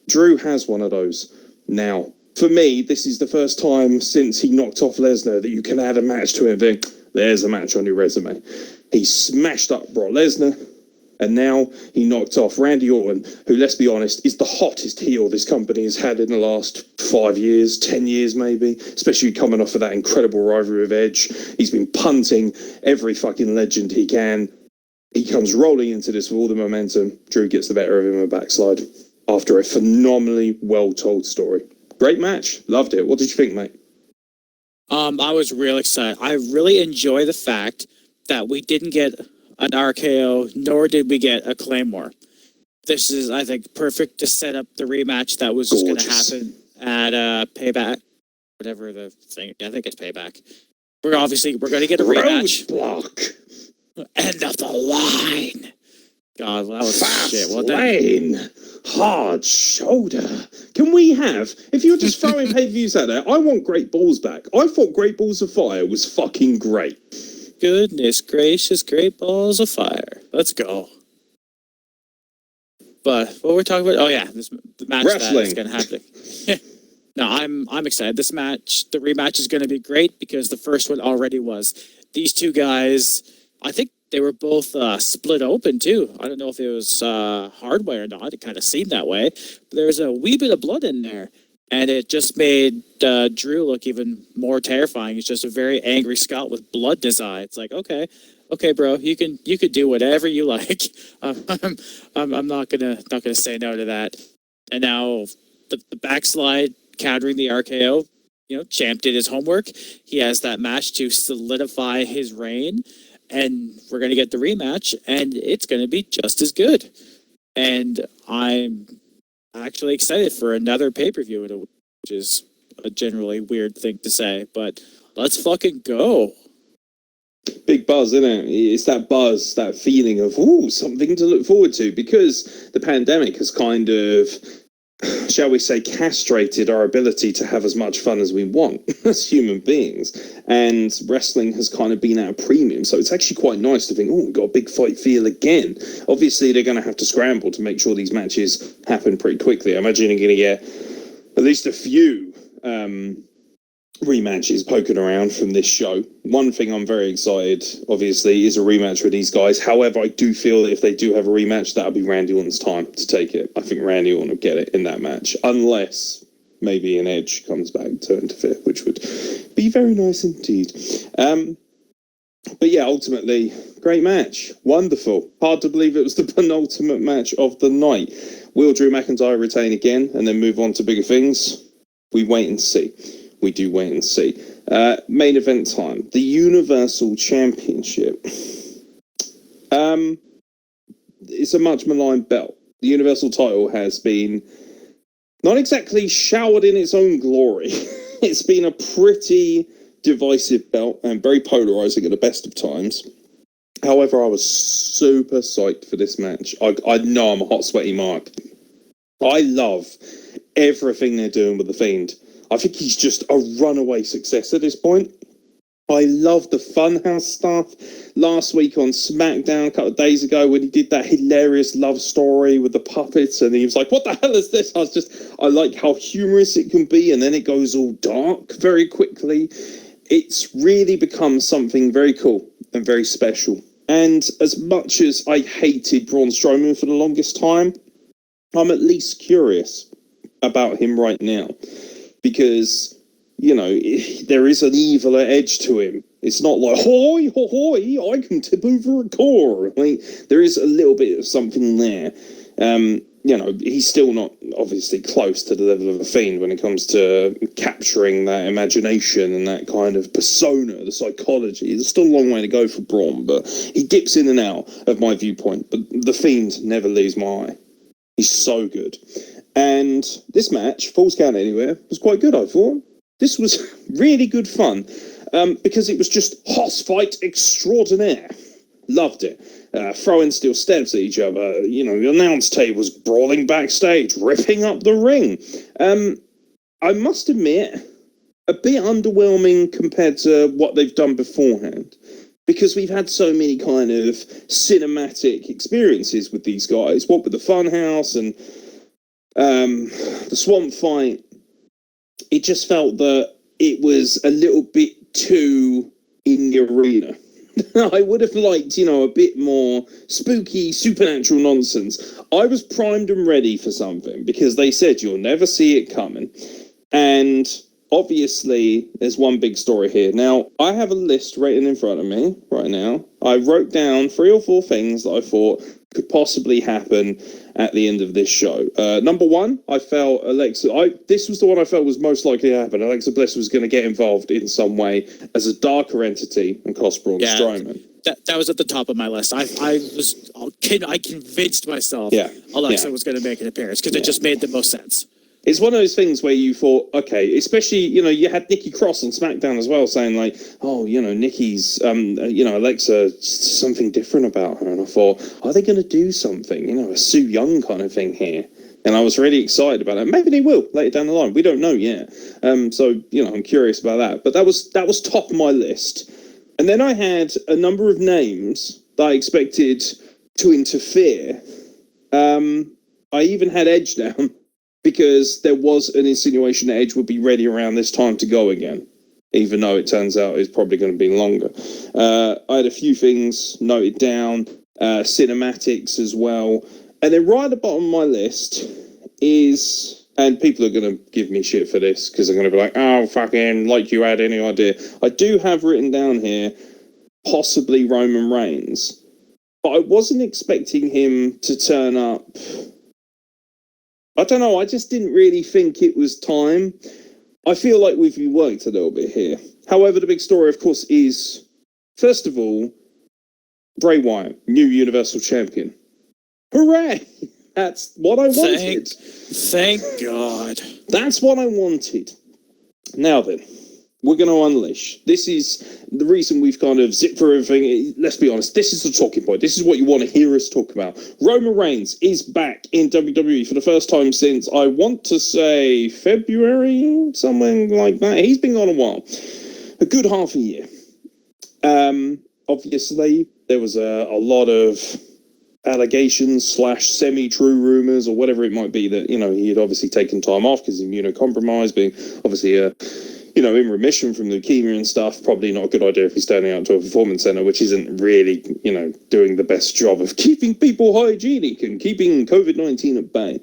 Drew has one of those now. For me, this is the first time since he knocked off Lesnar that you can add a match to it and think, there's a match on your resume. He smashed up Brock Lesnar, and now he knocked off Randy Orton, who, let's be honest, is the hottest heel this company has had in the last 5 years, 10 years maybe, especially coming off of that incredible rivalry with Edge. He's been punting every fucking legend he can. He comes rolling into this with all the momentum. Drew gets the better of him in a backslide after a phenomenally well-told story. Great match. Loved it. What did you think, mate? I was real excited. I really enjoy the fact that we didn't get an RKO, nor did we get a Claymore. This is, I think, perfect to set up the rematch that was going to happen at Payback, whatever the thing. I think it's Payback. We're going to get a rematch. Roadblock. End of the line. God, that was Fast shit. Well, lane. Hard shoulder. Can we have, if you're just throwing pay-per-views out there, I want Great Balls back. I thought Great Balls of Fire was fucking great. Goodness gracious, Great Balls of Fire. Let's go. But what we're talking about? Oh yeah, the match that's going to happen. No, I'm excited. This match, the rematch is going to be great because the first one already was. these two guys, I think they were both split open too. I don't know if it was hard way or not. It kind of seemed that way. But there's a wee bit of blood in there. And it just made Drew look even more terrifying. He's just a very angry Scot with blood in his eye. It's like, okay, bro, you could do whatever you like. I'm not gonna say no to that. And now the backslide countering the RKO. Champ did his homework. He has that match to solidify his reign, and we're gonna get the rematch, and it's gonna be just as good. And I'm actually excited for another pay-per-view, which is a generally weird thing to say, but let's fucking go. Big buzz, isn't it? It's that buzz, that feeling of, something to look forward to, because the pandemic has kind of, shall we say, castrated our ability to have as much fun as we want as human beings. And wrestling has kind of been at a premium. So it's actually quite nice to think, we've got a big fight feel again. Obviously, they're going to have to scramble to make sure these matches happen pretty quickly. I imagine you're going to get at least a few rematches poking around from this show. One thing I'm very excited, obviously, is a rematch with these guys. However, I do feel that if they do have a rematch, that'll be Randy Orton's time to take it. I think Randy Orton will get it in that match, unless maybe an Edge comes back to interfere, which would be very nice indeed. But yeah, ultimately, great match. Wonderful. Hard to believe it was the penultimate match of the night. Will Drew McIntyre retain again and then move on to bigger things? We wait and see. We do wait and see. Main event time. The Universal Championship. It's a much maligned belt. The Universal title has been not exactly showered in its own glory. It's been a pretty divisive belt and very polarizing at the best of times. However, I was super psyched for this match. I know I'm a hot, sweaty mark. I love everything they're doing with The Fiend. I think he's just a runaway success at this point. I love the Funhouse stuff. Last week on SmackDown, a couple of days ago, when he did that hilarious love story with the puppets, and he was like, what the hell is this? I like how humorous it can be, and then it goes all dark very quickly. It's really become something very cool and very special. And as much as I hated Braun Strowman for the longest time, I'm at least curious about him right now. Because, there is an eviler edge to him. It's not like, hoy, hoy, I can tip over a core. Like, there is a little bit of something there. He's still not obviously close to the level of a Fiend when it comes to capturing that imagination and that kind of persona, the psychology. There's still a long way to go for Braun, but he dips in and out of my viewpoint. But the Fiend never leaves my eye. He's so good. And this match, Falls Count Anywhere, was quite good, I thought. This was really good fun because it was just hoss fight extraordinaire. Loved it. Throwing steel steps at each other. The announce tables brawling backstage, ripping up the ring. I must admit, a bit underwhelming compared to what they've done beforehand. Because we've had so many kind of cinematic experiences with these guys. What with the Funhouse and the Swamp Fight, it just felt that it was a little bit too in the arena. I would have liked, a bit more spooky, supernatural nonsense. I was primed and ready for something because they said you'll never see it coming. And obviously, there's one big story here. Now, I have a list written in front of me right now. I wrote down 3 or 4 things that I thought could possibly happen at the end of this show. Number 1, I felt this was the one I felt was most likely to happen. Alexa Bliss was going to get involved in some way as a darker entity and cost Braun Strowman. That was at the top of my list. I convinced myself Alexa was going to make an appearance because it just made the most sense. It's one of those things where you thought, okay, especially, you had Nikki Cross on SmackDown as well saying like, Nikki's, Alexa, something different about her. And I thought, are they going to do something, a Sue Young kind of thing here? And I was really excited about that. Maybe they will later down the line. We don't know yet. So, I'm curious about that. But that was top of my list. And then I had a number of names that I expected to interfere. I even had Edge down. Because there was an insinuation that Edge would be ready around this time to go again. even though it turns out it's probably going to be longer. I had a few things noted down, cinematics as well. And then right at the bottom of my list is, and people are going to give me shit for this because they're going to be like, oh, fucking, like you had any idea. I do have written down here, possibly Roman Reigns. But I wasn't expecting him to turn up. I don't know, I just didn't really think it was time. I feel like we've worked a little bit here. However, the big story, of course, is, first of all, Bray Wyatt, new Universal Champion. Hooray! That's what I wanted. Thank God. That's what I wanted. Now then, we're going to unleash. This is the reason we've kind of zipped through everything. Let's be honest, this is the talking point. This is what you want to hear us talk about. Roman Reigns is back in WWE for the first time since, I want to say, February, something like that. He's been gone a while. A good half a year. Obviously, there was a lot of allegations / semi-true rumors or whatever it might be that, you know, he had obviously taken time off because he's immunocompromised, being obviously in remission from leukemia and stuff. Probably not a good idea if he's turning out to a performance center, which isn't really, doing the best job of keeping people hygienic and keeping COVID-19 at bay.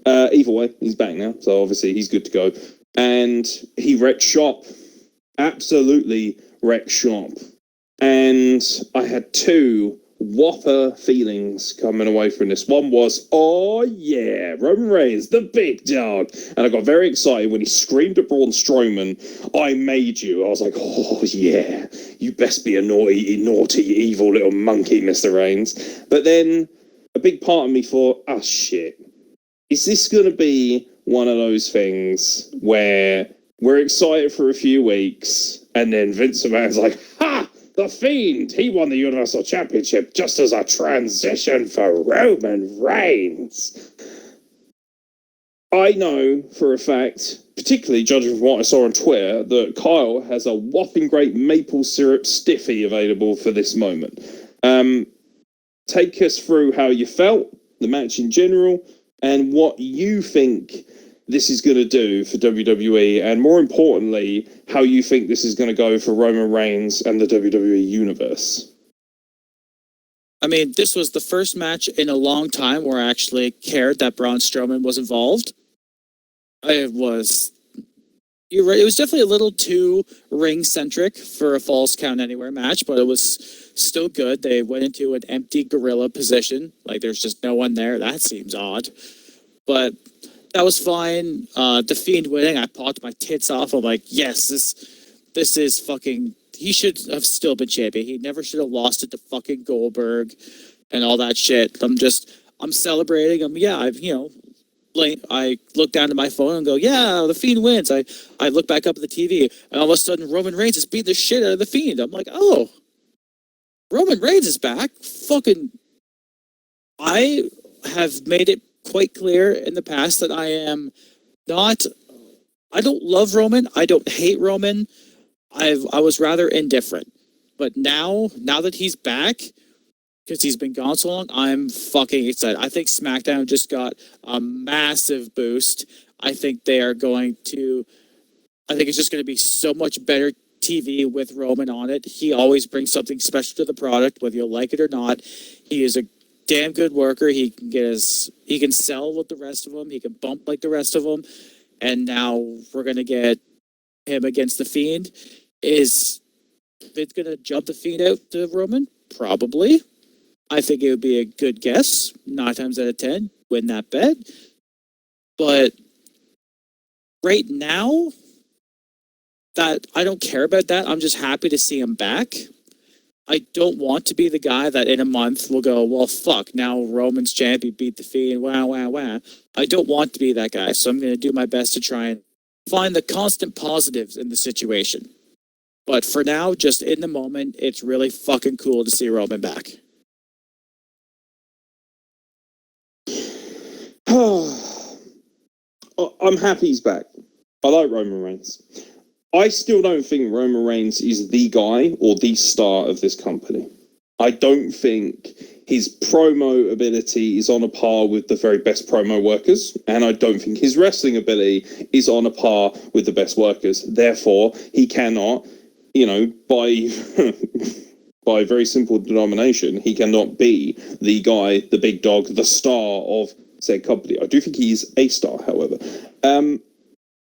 Either way, he's back now, so obviously he's good to go. And he wrecked shop. Absolutely wrecked shop. And I had two whopper feelings coming away from this. One was, oh yeah, Roman Reigns, the big dog. And I got very excited when he screamed at Braun Strowman, I made you. I was like, oh yeah, you best be a naughty, evil little monkey, Mr. Reigns. But then a big part of me thought, oh shit, is this going to be one of those things where we're excited for a few weeks and then Vince McMahon's like, ha! The Fiend, he won the Universal Championship just as a transition for Roman Reigns. I know for a fact, particularly judging from what I saw on Twitter, that Kyle has a whopping great maple syrup stiffy available for this moment. Take us through how you felt, the match in general, and what you think this is going to do for WWE, and more importantly, how you think this is going to go for Roman Reigns and the WWE Universe. I mean, this was the first match in a long time where I actually cared that Braun Strowman was involved. You're right, it was definitely a little too ring-centric for a Falls Count Anywhere match, but it was still good. They went into an empty gorilla position, like there's just no one there. That seems odd. But that was fine. The Fiend winning, I popped my tits off. I'm like, yes, this is fucking... He should have still been champion. He never should have lost it to fucking Goldberg and all that shit. I'm celebrating. I look down at my phone and go, yeah, the Fiend wins. I look back up at the TV, and all of a sudden Roman Reigns is beating the shit out of the Fiend. I'm like, oh, Roman Reigns is back. Fucking... I have made it quite clear in the past that I don't love Roman. I don't hate Roman. I was rather indifferent. But now that he's back, because he's been gone so long, I'm fucking excited. I think SmackDown just got a massive boost. I think it's just going to be so much better TV with Roman on it. He always brings something special to the product, whether you like it or not. He is a damn good worker. He can sell with the rest of them. He can bump like the rest of them. And now we're going to get him against the Fiend. Is Vince going to jump the Fiend out to Roman? Probably. I think it would be a good guess. 9 times out of 10, win that bet. But right now, that I don't care about that. I'm just happy to see him back. I don't want to be the guy that in a month will go, well, fuck, now Roman's champion beat the Fiend, wow. I don't want to be that guy, so I'm going to do my best to try and find the constant positives in the situation. But for now, just in the moment, it's really fucking cool to see Roman back. I'm happy he's back. I like Roman Reigns. I still don't think Roman Reigns is the guy or the star of this company. I don't think his promo ability is on a par with the very best promo workers, and I don't think his wrestling ability is on a par with the best workers. Therefore, he cannot, by by very simple denomination, he cannot be the guy, the big dog, the star of said company. I do think he's a star, however.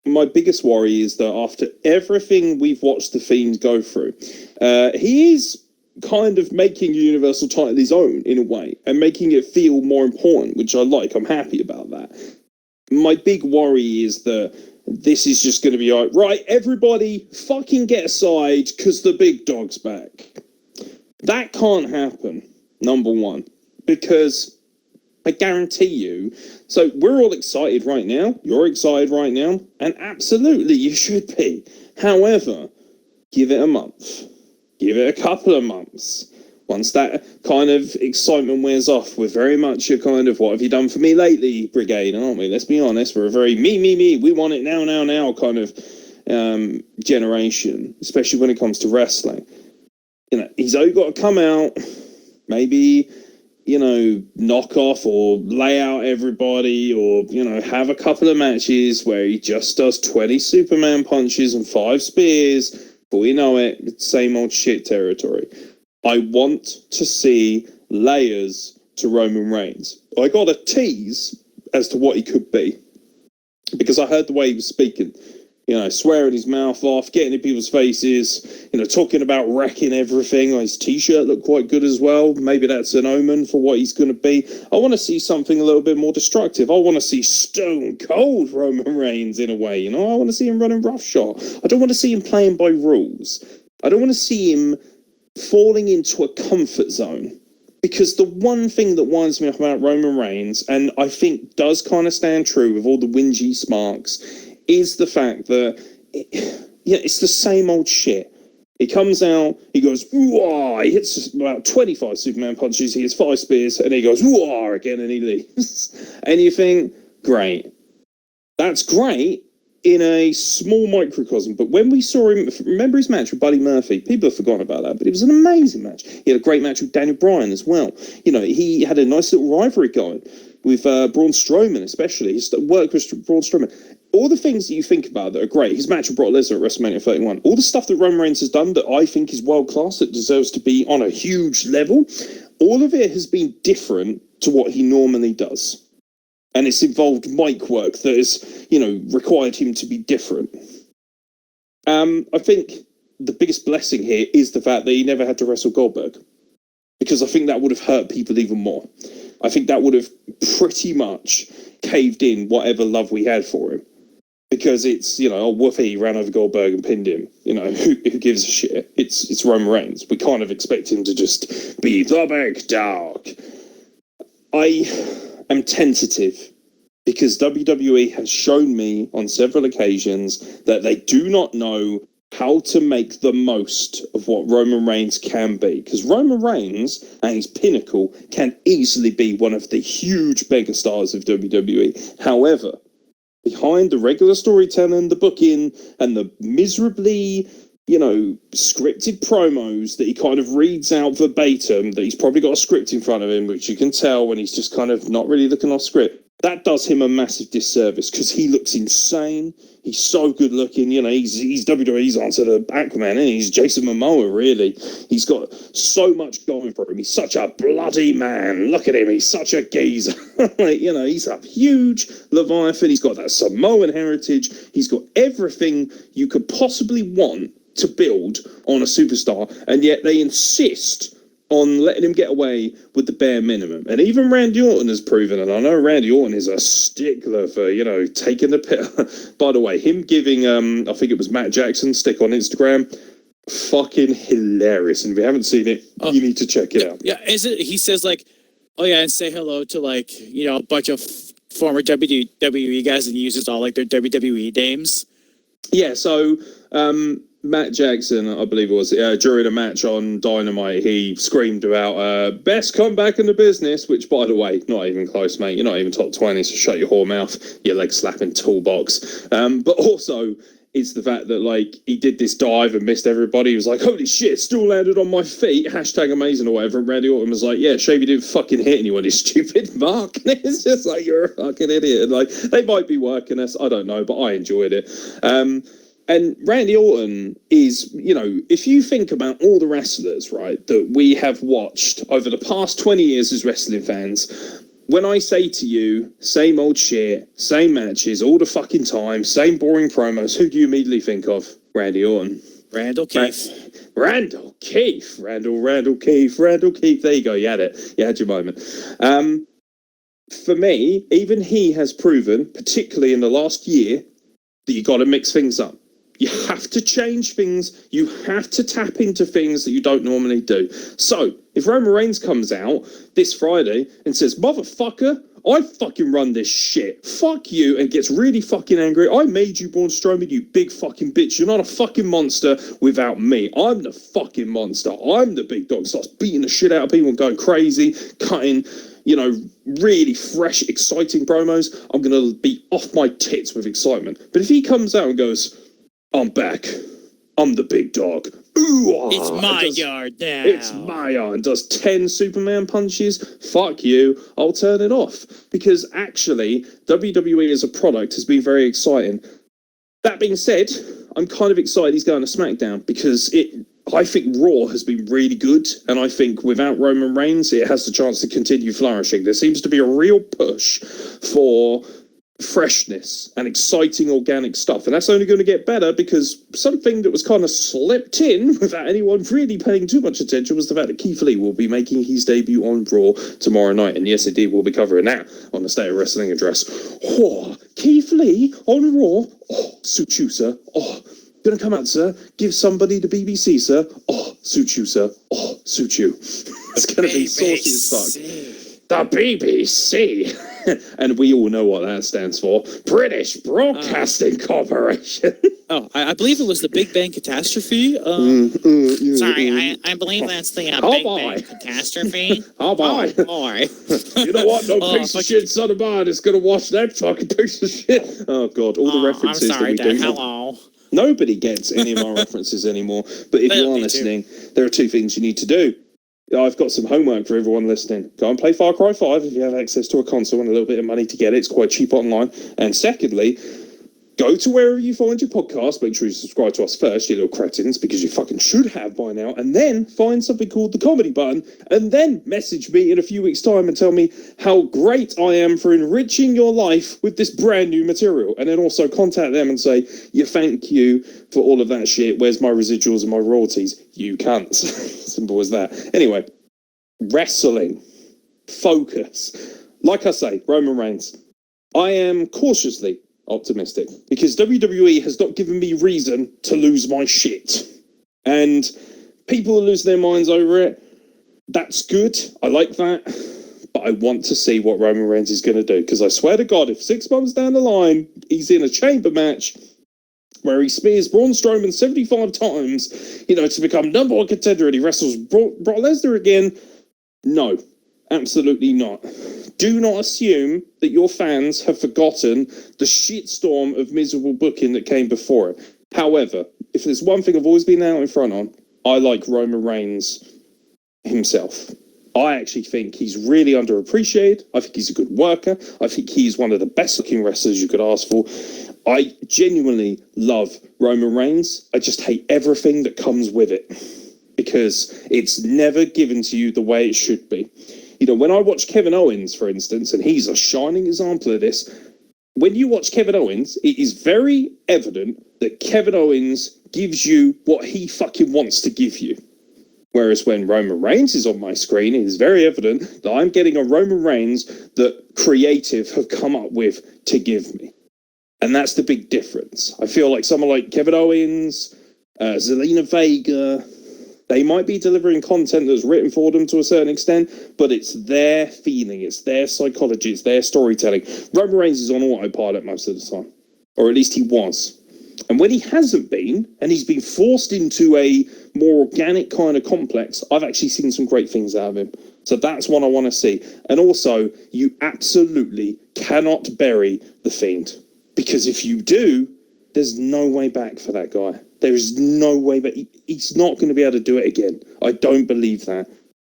My biggest worry is that after everything we've watched The Fiend go through, he is kind of making Universal title his own in a way and making it feel more important, which I like. I'm happy about that. My big worry is that this is just going to be like, right, everybody fucking get aside because the big dog's back. That can't happen, number one, because I guarantee you, so we're all excited right now, you're excited right now, and absolutely you should be. However, give it a month. Give it a couple of months. Once that kind of excitement wears off, we're very much a kind of, what have you done for me lately, brigade, aren't we? Let's be honest, we're a very me, we want it now kind of generation, especially when it comes to wrestling. He's only got to come out, maybe, knock off or lay out everybody or, have a couple of matches where he just does 20 Superman punches and 5 spears. But we know it, same old shit territory. I want to see layers to Roman Reigns. I got a tease as to what he could be. Because I heard the way he was speaking. Swearing his mouth off, getting in people's faces, talking about wrecking everything. His t-shirt looked quite good as well. Maybe that's an omen for what he's going to be. I want to see something a little bit more destructive. I want to see stone cold Roman Reigns in a way, I want to see him running roughshod. I don't want to see him playing by rules. I don't want to see him falling into a comfort zone. Because the one thing that winds me up about Roman Reigns, and I think does kind of stand true with all the whingy smarks, is the fact that, it's the same old shit. He comes out, he goes, whoa, he hits about 25 Superman punches, he hits 5 spears, and he goes, whoa, again, and he leaves. And you think, great. That's great in a small microcosm, but when we saw him, remember his match with Buddy Murphy? People have forgotten about that, but it was an amazing match. He had a great match with Daniel Bryan as well. He had a nice little rivalry going with Braun Strowman, especially. His work with Braun Strowman. All the things that you think about that are great. His match with Brock Lesnar at WrestleMania 31. All the stuff that Roman Reigns has done that I think is world-class, that deserves to be on a huge level, all of it has been different to what he normally does. And it's involved mic work that has, required him to be different. I think the biggest blessing here is the fact that he never had to wrestle Goldberg. Because I think that would have hurt people even more. I think that would have pretty much caved in whatever love we had for him. Because it's, Woofy ran over Goldberg and pinned him. Who gives a shit? It's Roman Reigns. We kind of expect him to just be the big dog. I am tentative because WWE has shown me on several occasions that they do not know how to make the most of what Roman Reigns can be. Because Roman Reigns, at his pinnacle, can easily be one of the huge megastars of WWE. However, behind the regular storytelling, the booking, and the miserably, scripted promos that he kind of reads out verbatim, that he's probably got a script in front of him, which you can tell when he's just kind of not really looking off script. That does him a massive disservice because he looks insane. He's so good looking. He's WWE's answer to Aquaman, and he's Jason Momoa, really. He's got so much going for him. He's such a bloody man. Look at him. He's such a geezer. He's a huge Leviathan. He's got that Samoan heritage. He's got everything you could possibly want to build on a superstar, and yet they insist on letting him get away with the bare minimum. And even Randy Orton has proven, and I know Randy Orton is a stickler for, taking the piss. By the way, him giving, I think it was Matt Jackson, stick on Instagram, fucking hilarious. And if you haven't seen it, you need to check it out. Yeah, is it? He says, and say hello to, a bunch of former WWE guys and uses all, their WWE names. Yeah, so, Matt Jackson, I believe it was, during a match on Dynamite, he screamed about best comeback in the business, which, by the way, not even close, mate. You're not even top 20, so shut your whore mouth, you leg slapping toolbox. But also, it's the fact that, like, he did this dive and missed everybody. He was like, holy shit, still landed on my feet, hashtag amazing or whatever. And Randy Orton was like, yeah, shame you didn't fucking hit anyone, you stupid Mark. And it's just like, you're a fucking idiot. And, like, they might be working us, I don't know, but I enjoyed it. And Randy Orton is, you know, if you think about all the wrestlers, right, that we have watched over the past 20 years as wrestling fans, when I say to you, same old shit, same matches, all the fucking time, same boring promos, who do you immediately think of? Randy Orton. Randall Keith. Randall Keith. Randall Keith. There you go. You had it. You had your moment. For me, even he has proven, particularly in the last year, that you got to mix things up. You have to change things. You have to tap into things that you don't normally do. So, if Roman Reigns comes out this Friday and says, motherfucker, I fucking run this shit. Fuck you, and gets really fucking angry. I made you, Braun Strowman, you big fucking bitch. You're not a fucking monster without me. I'm the fucking monster. I'm the big dog. Starts beating the shit out of people and going crazy, cutting, you know, really fresh, exciting promos. I'm going to be off my tits with excitement. But if he comes out and goes, I'm back. I'm the big dog. Ooh, it's my yard now. It's my yard. And does 10 Superman punches. Fuck you. I'll turn it off. Because actually, WWE as a product has been very exciting. That being said, I'm kind of excited he's going to SmackDown because I think Raw has been really good. And I think without Roman Reigns, it has the chance to continue flourishing. There seems to be a real push for freshness and exciting organic stuff, and that's only going to get better because something that was kind of slipped in without anyone really paying too much attention was the fact that Keith Lee will be making his debut on Raw tomorrow night, and yes indeed we'll be covering that on the State of Wrestling address. Oh, Keith Lee on Raw. Oh, suit you, sir. Oh, gonna come out, sir, give somebody the BBC, sir. Oh, suit you, sir. Oh, suit you. It's gonna be saucy as fuck. The BBC. And we all know what that stands for. British Broadcasting Corporation. I believe it was the Big Bang Catastrophe. Sorry, I believe that's the Big Bang Catastrophe. Oh, boy. Oh, boy. You know what? No piece of shit son of mine is going to watch that fucking piece of shit. Oh, God. All the references I'm sorry, that we do. Hello. Nobody gets any of our references anymore. But if you are listening, there are two things you need to do. I've got some homework for everyone listening. Go and play Far Cry 5 if you have access to a console and a little bit of money to get it. It's quite cheap online. And secondly, go to wherever you find your podcast. Make sure you subscribe to us first, you little cretins, because you fucking should have by now. And then find something called the comedy button. And then message me in a few weeks' time and tell me how great I am for enriching your life with this brand new material. And then also contact them and say, thank you for all of that shit. Where's my residuals and my royalties? You can't. Simple as that. Anyway, wrestling. Focus. Like I say, Roman Reigns. I am cautiously optimistic because WWE has not given me reason to lose my shit. And people lose their minds over it. That's good. I like that. But I want to see what Roman Reigns is going to do because I swear to God, if 6 months down the line, he's in a chamber match where he spears Braun Strowman 75 times, you know, to become number one contender and he wrestles Brock Lesnar again. No, absolutely not. Do not assume that your fans have forgotten the shitstorm of miserable booking that came before it. However, if there's one thing I've always been out in front on, I like Roman Reigns himself. I actually think he's really underappreciated. I think he's a good worker. I think he's one of the best looking wrestlers you could ask for. I genuinely love Roman Reigns. I just hate everything that comes with it because it's never given to you the way it should be. You know, when I watch Kevin Owens, for instance, and he's a shining example of this, when you watch Kevin Owens, it is very evident that Kevin Owens gives you what he fucking wants to give you. Whereas when Roman Reigns is on my screen, it is very evident that I'm getting a Roman Reigns that creative have come up with to give me. And that's the big difference. I feel like someone like Kevin Owens, Zelina Vega, they might be delivering content that's written for them to a certain extent, but it's their feeling, it's their psychology, it's their storytelling. Roman Reigns is on autopilot most of the time, or at least he was. And when he hasn't been, and he's been forced into a more organic kind of complex, I've actually seen some great things out of him. So that's what I want to see. And also, you absolutely cannot bury the Fiend. Because if you do, There's no way back for that guy. There is no way back. He's not going to be able to do it again. I don't believe that.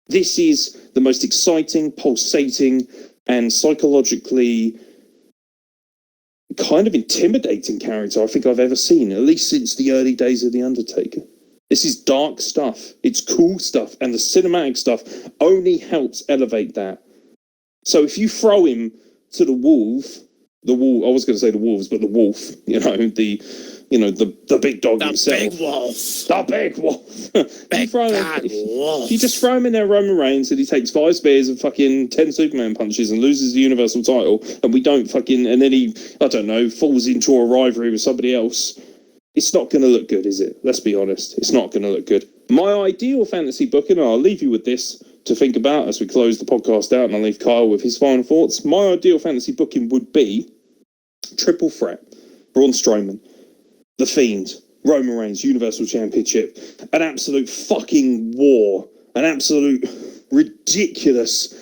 This is the most exciting, pulsating, and psychologically kind of intimidating character I think I've ever seen, at least since the early days of The Undertaker. This is dark stuff. It's cool stuff. And the cinematic stuff only helps elevate that. So if you throw him to the wolf, I was going to say the wolves, but the wolf, the big dog himself. The big wolf. The big wolf. Big bad wolf. You just throw him in there, Roman Reigns, and he takes 5 spears and fucking 10 Superman punches and loses the Universal title, and we don't fucking, and then he, I don't know, falls into a rivalry with somebody else. It's not going to look good, is it? Let's be honest. It's not going to look good. My ideal fantasy booking, and I'll leave you with this to think about as we close the podcast out, and I'll leave Kyle with his final thoughts. My ideal fantasy booking would be triple threat. Braun Strowman, The Fiend, Roman Reigns, Universal Championship, an absolute fucking war, an absolute ridiculous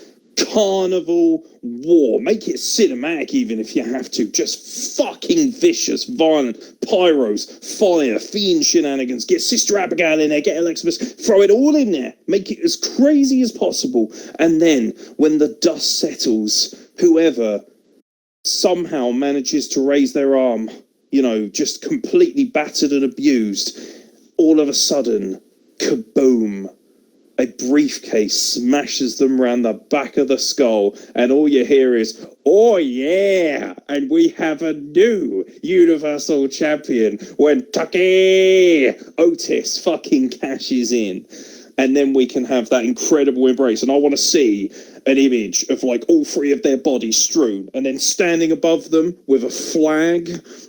carnival war. Make it cinematic even if you have to. Just fucking vicious, violent, pyros, fire, Fiend shenanigans. Get Sister Abigail in there, get Alexa Bliss, throw it all in there. Make it as crazy as possible. And then when the dust settles, whoever somehow manages to raise their arm, just completely battered and abused, all of a sudden, kaboom, a briefcase smashes them around the back of the skull, and all you hear is, oh yeah, and we have a new Universal Champion when Taki Otis fucking cashes in. And then we can have that incredible embrace. And I want to see an image of like all 3 of their bodies strewn, and then standing above them with a flag,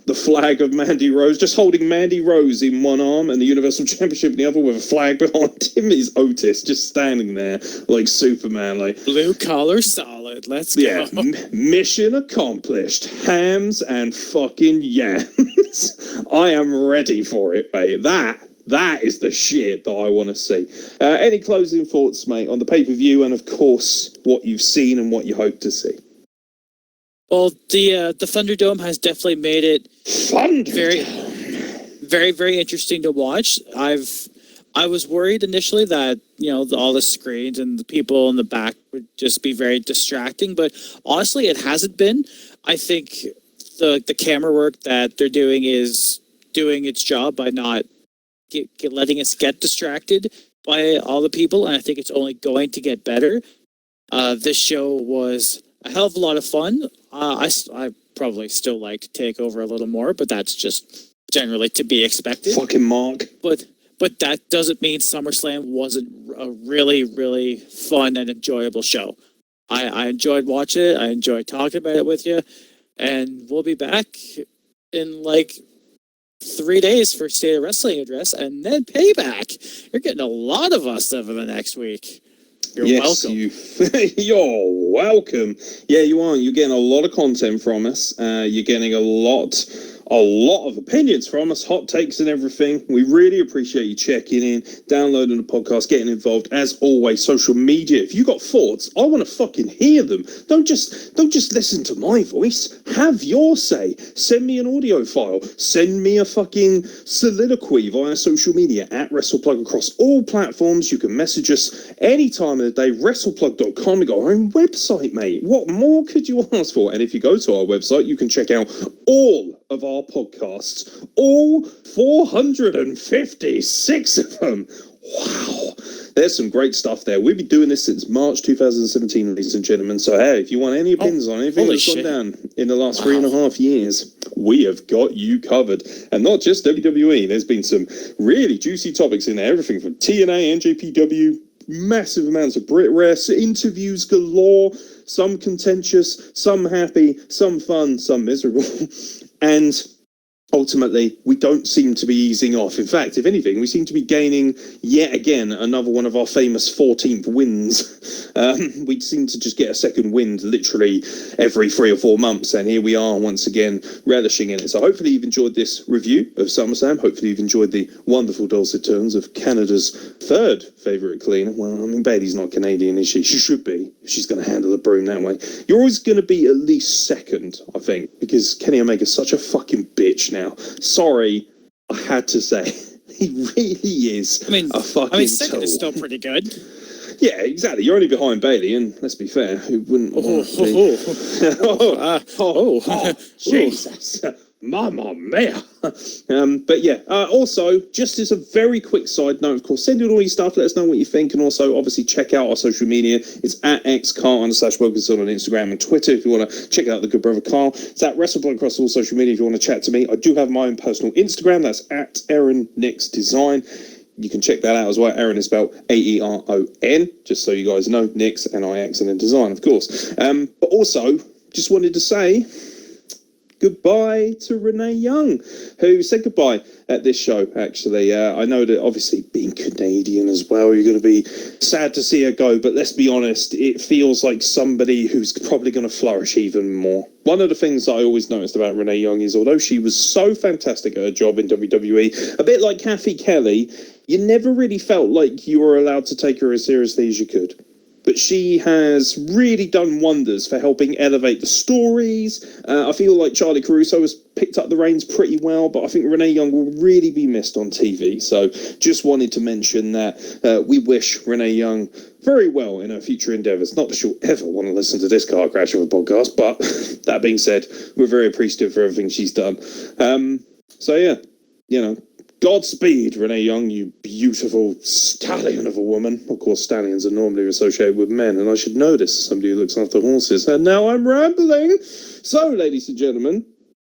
the flag of Mandy Rose, just holding Mandy Rose in one arm and the Universal Championship in the other with a flag behind him is Otis, just standing there like Superman, like blue collar solid. Let's go. Yeah, mission accomplished. Hams and fucking yams. I am ready for it, mate. That is the shit that I want to see. Any closing thoughts, mate, on the pay-per-view and, of course, what you've seen and what you hope to see? Well, the Thunderdome has definitely made it very, very, very interesting to watch. I was worried initially that, all the screens and the people in the back would just be very distracting, but honestly, it hasn't been. I think the camera work that they're doing is doing its job by not letting us get distracted by all the people, and I think it's only going to get better. This show was a hell of a lot of fun. I probably still like to take over a little more, but that's just generally to be expected. Fucking Mark. But that doesn't mean SummerSlam wasn't a really, really fun and enjoyable show. I enjoyed watching it. I enjoyed talking about it with you, and we'll be back in 3 days for State of Wrestling address, and then Payback. You're getting a lot of us over the next week. You're welcome. You're welcome. Yeah, you are. You're getting a lot of content from us. You're getting a lot of opinions from us, hot takes and everything. We really appreciate you checking in, downloading the podcast, getting involved. As always, social media. If you got thoughts, I want to fucking hear them. Don't just listen to my voice. Have your say. Send me an audio file. Send me a fucking soliloquy via social media at WrestlePlug across all platforms. You can message us any time of the day. WrestlePlug.com. We got our own website, mate. What more could you ask for? And if you go to our website, you can check out all of our podcasts, all 456 of them. Wow, there's some great stuff there. We've been doing this since March 2017, ladies and gentlemen. So hey, if you want any opinions on anything that's gone down in the last 3.5 years, we have got you covered. And not just WWE. There's been some really juicy topics in there. Everything from TNA, NJPW, massive amounts of Brit Rest, interviews galore, some contentious, some happy, some fun, some miserable. And ultimately, we don't seem to be easing off. In fact, if anything, we seem to be gaining yet again another one of our famous 14th wins. We seem to just get a second wind literally every 3 or 4 months, and here we are once again relishing in it. So hopefully you've enjoyed this review of SummerSlam. Hopefully you've enjoyed the wonderful dulcet tones of Canada's 3rd favourite cleaner. Well, I mean, Bailey's not Canadian, is she? She should be, if she's going to handle the broom that way. You're always going to be at least 2nd, I think, because Kenny Omega's such a fucking bitch now. now. Sorry, I had to say. He really is a fucking second tool. is still pretty good. Yeah, exactly. You're only behind Bailey, and let's be fair, who wouldn't want to be... Jesus. Mamma mia. But yeah, also, just as a very quick side note, of course, send in all your stuff, let us know what you think, and also, obviously, check out our social media. It's at xcarl_Wilkinson on Instagram and Twitter if you want to check out the good brother Carl. It's at WrestleBlog across all social media if you want to chat to me. I do have my own personal Instagram, that's at AeronNixDesign. You can check that out as well. Aeron is spelled Aeron, just so you guys know. Nix, Nix, and then design, of course. But also, just wanted to say goodbye to Renee Young, who said goodbye at this show, actually. I know that obviously being Canadian as well, you're going to be sad to see her go, but let's be honest, it feels like somebody who's probably going to flourish even more. One of the things that I always noticed about Renee Young is, although she was so fantastic at her job in WWE, a bit like Kathy Kelly, you never really felt like you were allowed to take her as seriously as you could. But she has really done wonders for helping elevate the stories. I feel like Charlie Caruso has picked up the reins pretty well, but I think Renee Young will really be missed on TV. So just wanted to mention that we wish Renee Young very well in her future endeavours. Not that she'll ever want to listen to this car crash of a podcast, but that being said, we're very appreciative for everything she's done. So yeah, you know, Godspeed, Renee Young, you beautiful stallion of a woman. Of course, stallions are normally associated with men, and I should know this as somebody who looks after horses. And now I'm rambling. So, ladies and gentlemen,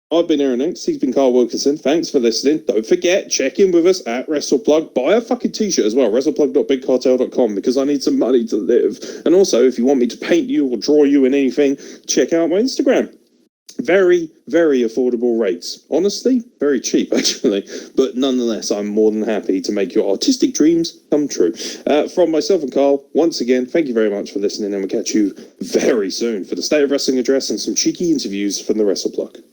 I've been Aeron X. He's been Carl Wilkinson. Thanks for listening. Don't forget, check in with us at WrestlePlug. Buy a fucking t-shirt as well, WrestlePlug.bigcartel.com, because I need some money to live. And also, if you want me to paint you or draw you in anything, check out my Instagram. Very, very affordable rates. Honestly, very cheap, actually. But nonetheless, I'm more than happy to make your artistic dreams come true. From myself and Carl, once again, thank you very much for listening, and we'll catch you very soon for the State of Wrestling address and some cheeky interviews from the WrestlePlug.